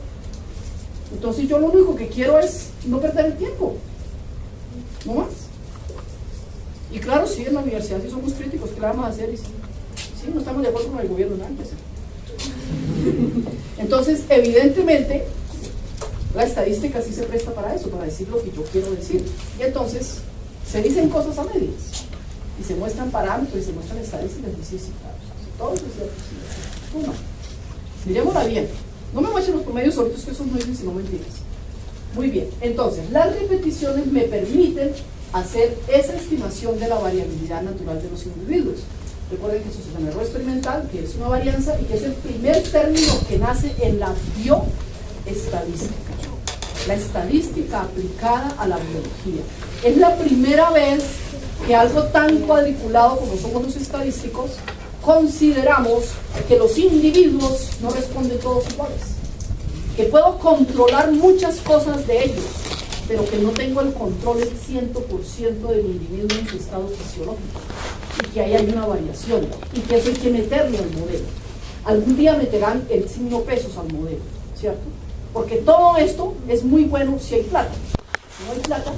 Entonces yo lo único que quiero es no perder el tiempo. No más. Y claro, sí, en la universidad sí somos críticos, ¿qué le vamos a hacer? Y sí, no estamos de acuerdo con el gobierno, nada que hacer. Entonces, evidentemente, la estadística sí se presta para eso, para decir lo que yo quiero decir. Y entonces, se dicen cosas a medias, y se muestran parámetros, y se muestran estadísticas, y sí, claro, todo eso es cierto, sí. Uno, miremosla bien, no me muestren los promedios ahorita, que son no dicen sino mentiras. Muy bien, entonces, las repeticiones me permiten hacer esa estimación de la variabilidad natural de los individuos. Recuerden que eso es un error experimental, que es una varianza y que es el primer término que nace en la bioestadística, la estadística aplicada a la biología. Es la primera vez que algo tan cuadriculado como somos los estadísticos, consideramos que los individuos no responden todos iguales, que puedo controlar muchas cosas de ellos, pero que no tengo el control del 100% del individuo en su estado fisiológico, y que ahí hay una variación, y que eso hay que meterlo al modelo. Algún día meterán el signo pesos al modelo, ¿cierto? Porque todo esto es muy bueno si hay plata. Si no hay plata,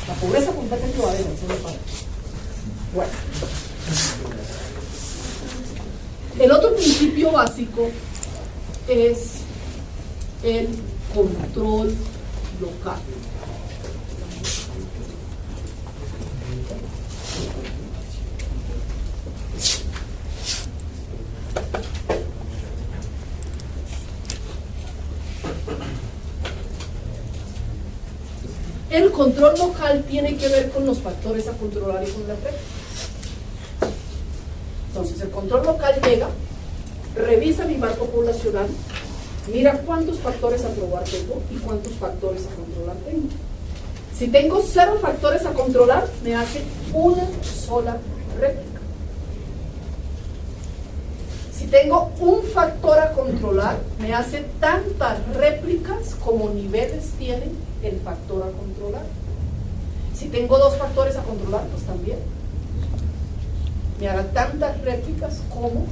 la pobreza completa es llevadera, eso no para. Bueno. El otro principio básico es el control local. El control local tiene que ver con los factores a controlar y con las reglas. Entonces, el control local llega, revisa mi marco poblacional, mira cuántos factores a probar tengo y cuántos factores a controlar tengo. Si tengo 0 factores a controlar, me hace una sola réplica. Si tengo un factor a controlar, me hace tantas réplicas como niveles tienen el factor a controlar. Si tengo 2 factores a controlar, pues también me hará tantas réplicas como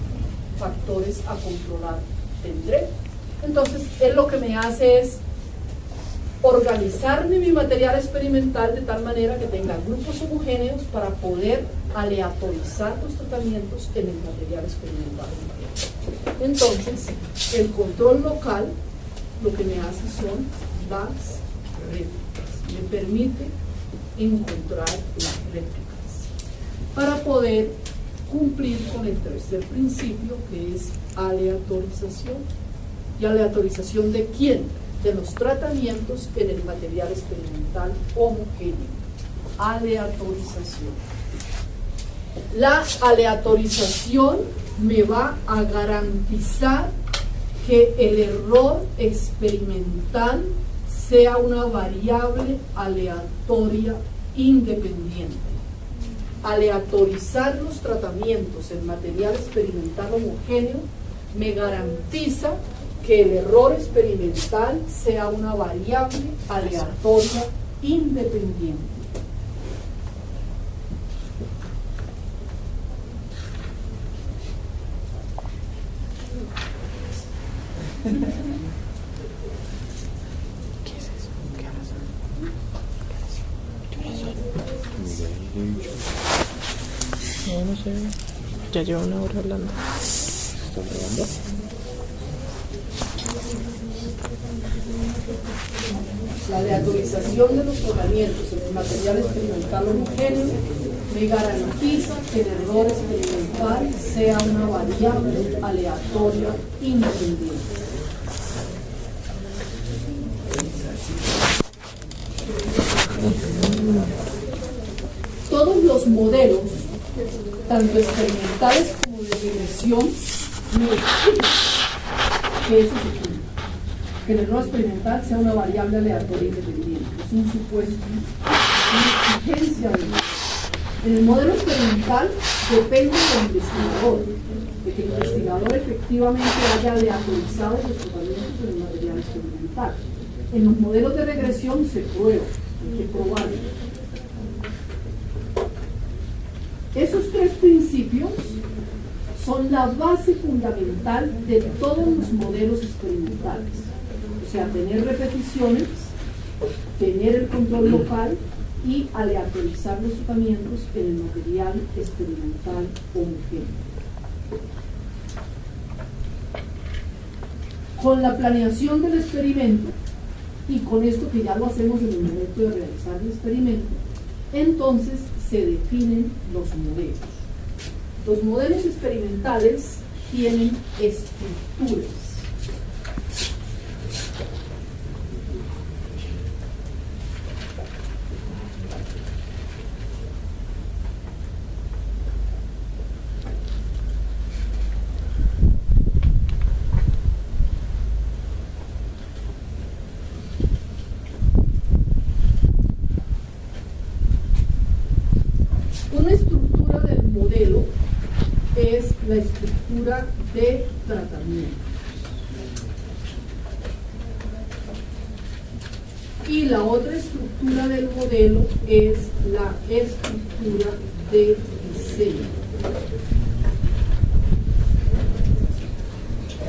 factores a controlar tendré. Entonces, él lo que me hace es organizarme mi material experimental de tal manera que tenga grupos homogéneos para poder aleatorizar los tratamientos en el material experimental. Entonces, el control local lo que me hace son las réplicas, me permite encontrar las réplicas para poder cumplir con el tercer principio, que es aleatorización. ¿Y aleatorización de quién? De los tratamientos en el material experimental homogéneo. Aleatorización. La aleatorización me va a garantizar que el error experimental sea una variable aleatoria independiente. Aleatorizar los tratamientos en material experimental homogéneo me garantiza que el error experimental sea una variable aleatoria independiente. ¿Qué es eso? ¿Qué horas son? No sé. Ya lleva una hora hablando. ¿Están grabando? La aleatorización de los tratamientos en el material experimental homogéneo me garantiza que el error experimental sea una variable aleatoria independiente. Todos los modelos, tanto experimentales como de regresión, me exigen que eso se cumpla. Que el error experimental sea una variable aleatoria independiente. Es un supuesto, una exigencia de ley. En el modelo experimental depende del investigador, de que el investigador efectivamente haya aleatorizado los tratamientos en el material experimental. En los modelos de regresión se prueba, hay que probarlo. Esos tres principios son la base fundamental de todos los modelos experimentales. O sea, tener repeticiones, tener el control local y aleatorizar los tratamientos en el material experimental homogéneo. Con la planeación del experimento y con esto que ya lo hacemos en el momento de realizar el experimento, entonces se definen los modelos. Los modelos experimentales tienen estructuras. Una estructura del modelo es la estructura de tratamiento. Y la otra estructura del modelo es la estructura de diseño.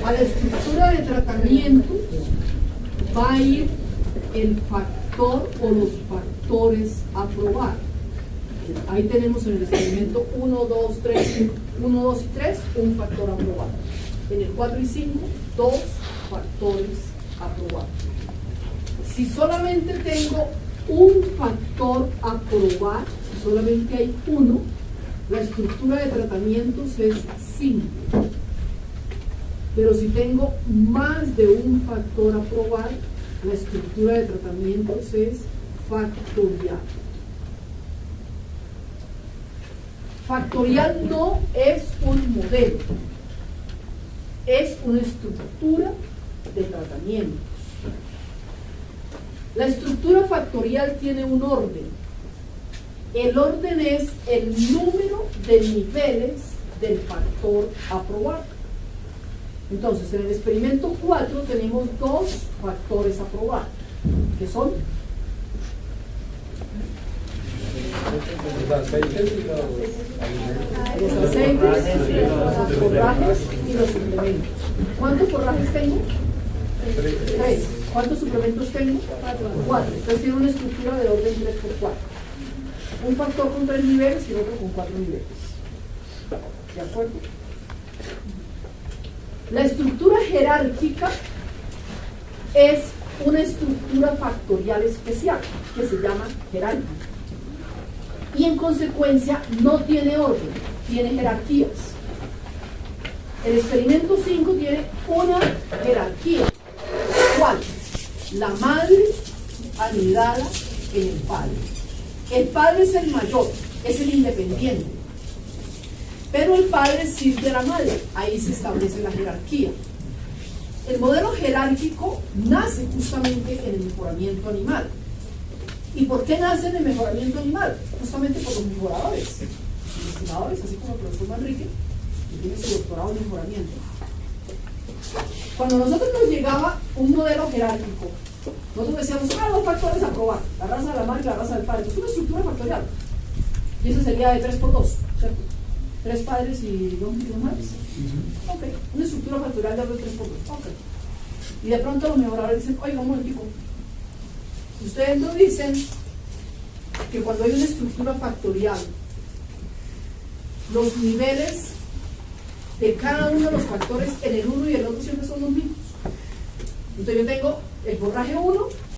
A la estructura de tratamiento va a ir el factor o los factores a probar. Ahí tenemos en el experimento 1, 2 y 3, un factor a probar. En el 4 y 5, 2 factores a probar. Si solamente tengo un factor a probar, si solamente hay uno, la estructura de tratamientos es simple. Pero si tengo más de un factor a probar, la estructura de tratamientos es factorial. Factorial no es un modelo, es una estructura de tratamientos. La estructura factorial tiene un orden. El orden es el número de niveles del factor a probar. Entonces, en el experimento 4 tenemos 2 factores a probar, que son Los aceites y los aceites, los forrajes y los suplementos. ¿Cuántos forrajes tengo? 3. ¿Cuántos suplementos tengo? 4. Entonces tiene una estructura de orden 3 por 4. Un factor con 3 niveles y otro con 4 niveles. ¿De acuerdo? La estructura jerárquica es una estructura factorial especial que se llama jerárquica. Y en consecuencia no tiene orden. tiene jerarquías. El experimento 5 tiene una jerarquía. ¿Cuál? La madre anidada en el padre. El padre es el mayor, es el independiente. Pero el padre sirve a la madre. Ahí se establece la jerarquía. El modelo jerárquico nace justamente en el mejoramiento animal. ¿Y por qué nace en el mejoramiento animal? Justamente por los mejoradores. Los investigadores, así como el profesor Manrique, que tiene su doctorado en mejoramiento. Cuando a nosotros nos llegaba un modelo jerárquico, nosotros decíamos, dos factores a probar, la raza de la madre y la raza del padre. Es una estructura factorial. Y eso sería de 3 por 2, ¿cierto? 3 padres y 2 madres. Ok, una estructura factorial de 3 por 2. Ok. Y de pronto los mejoradores dicen, oiga, un momentico, ustedes nos dicen que cuando hay una estructura factorial, los niveles de cada uno de los factores en el uno y el otro siempre son los mismos. Entonces yo tengo el forraje 1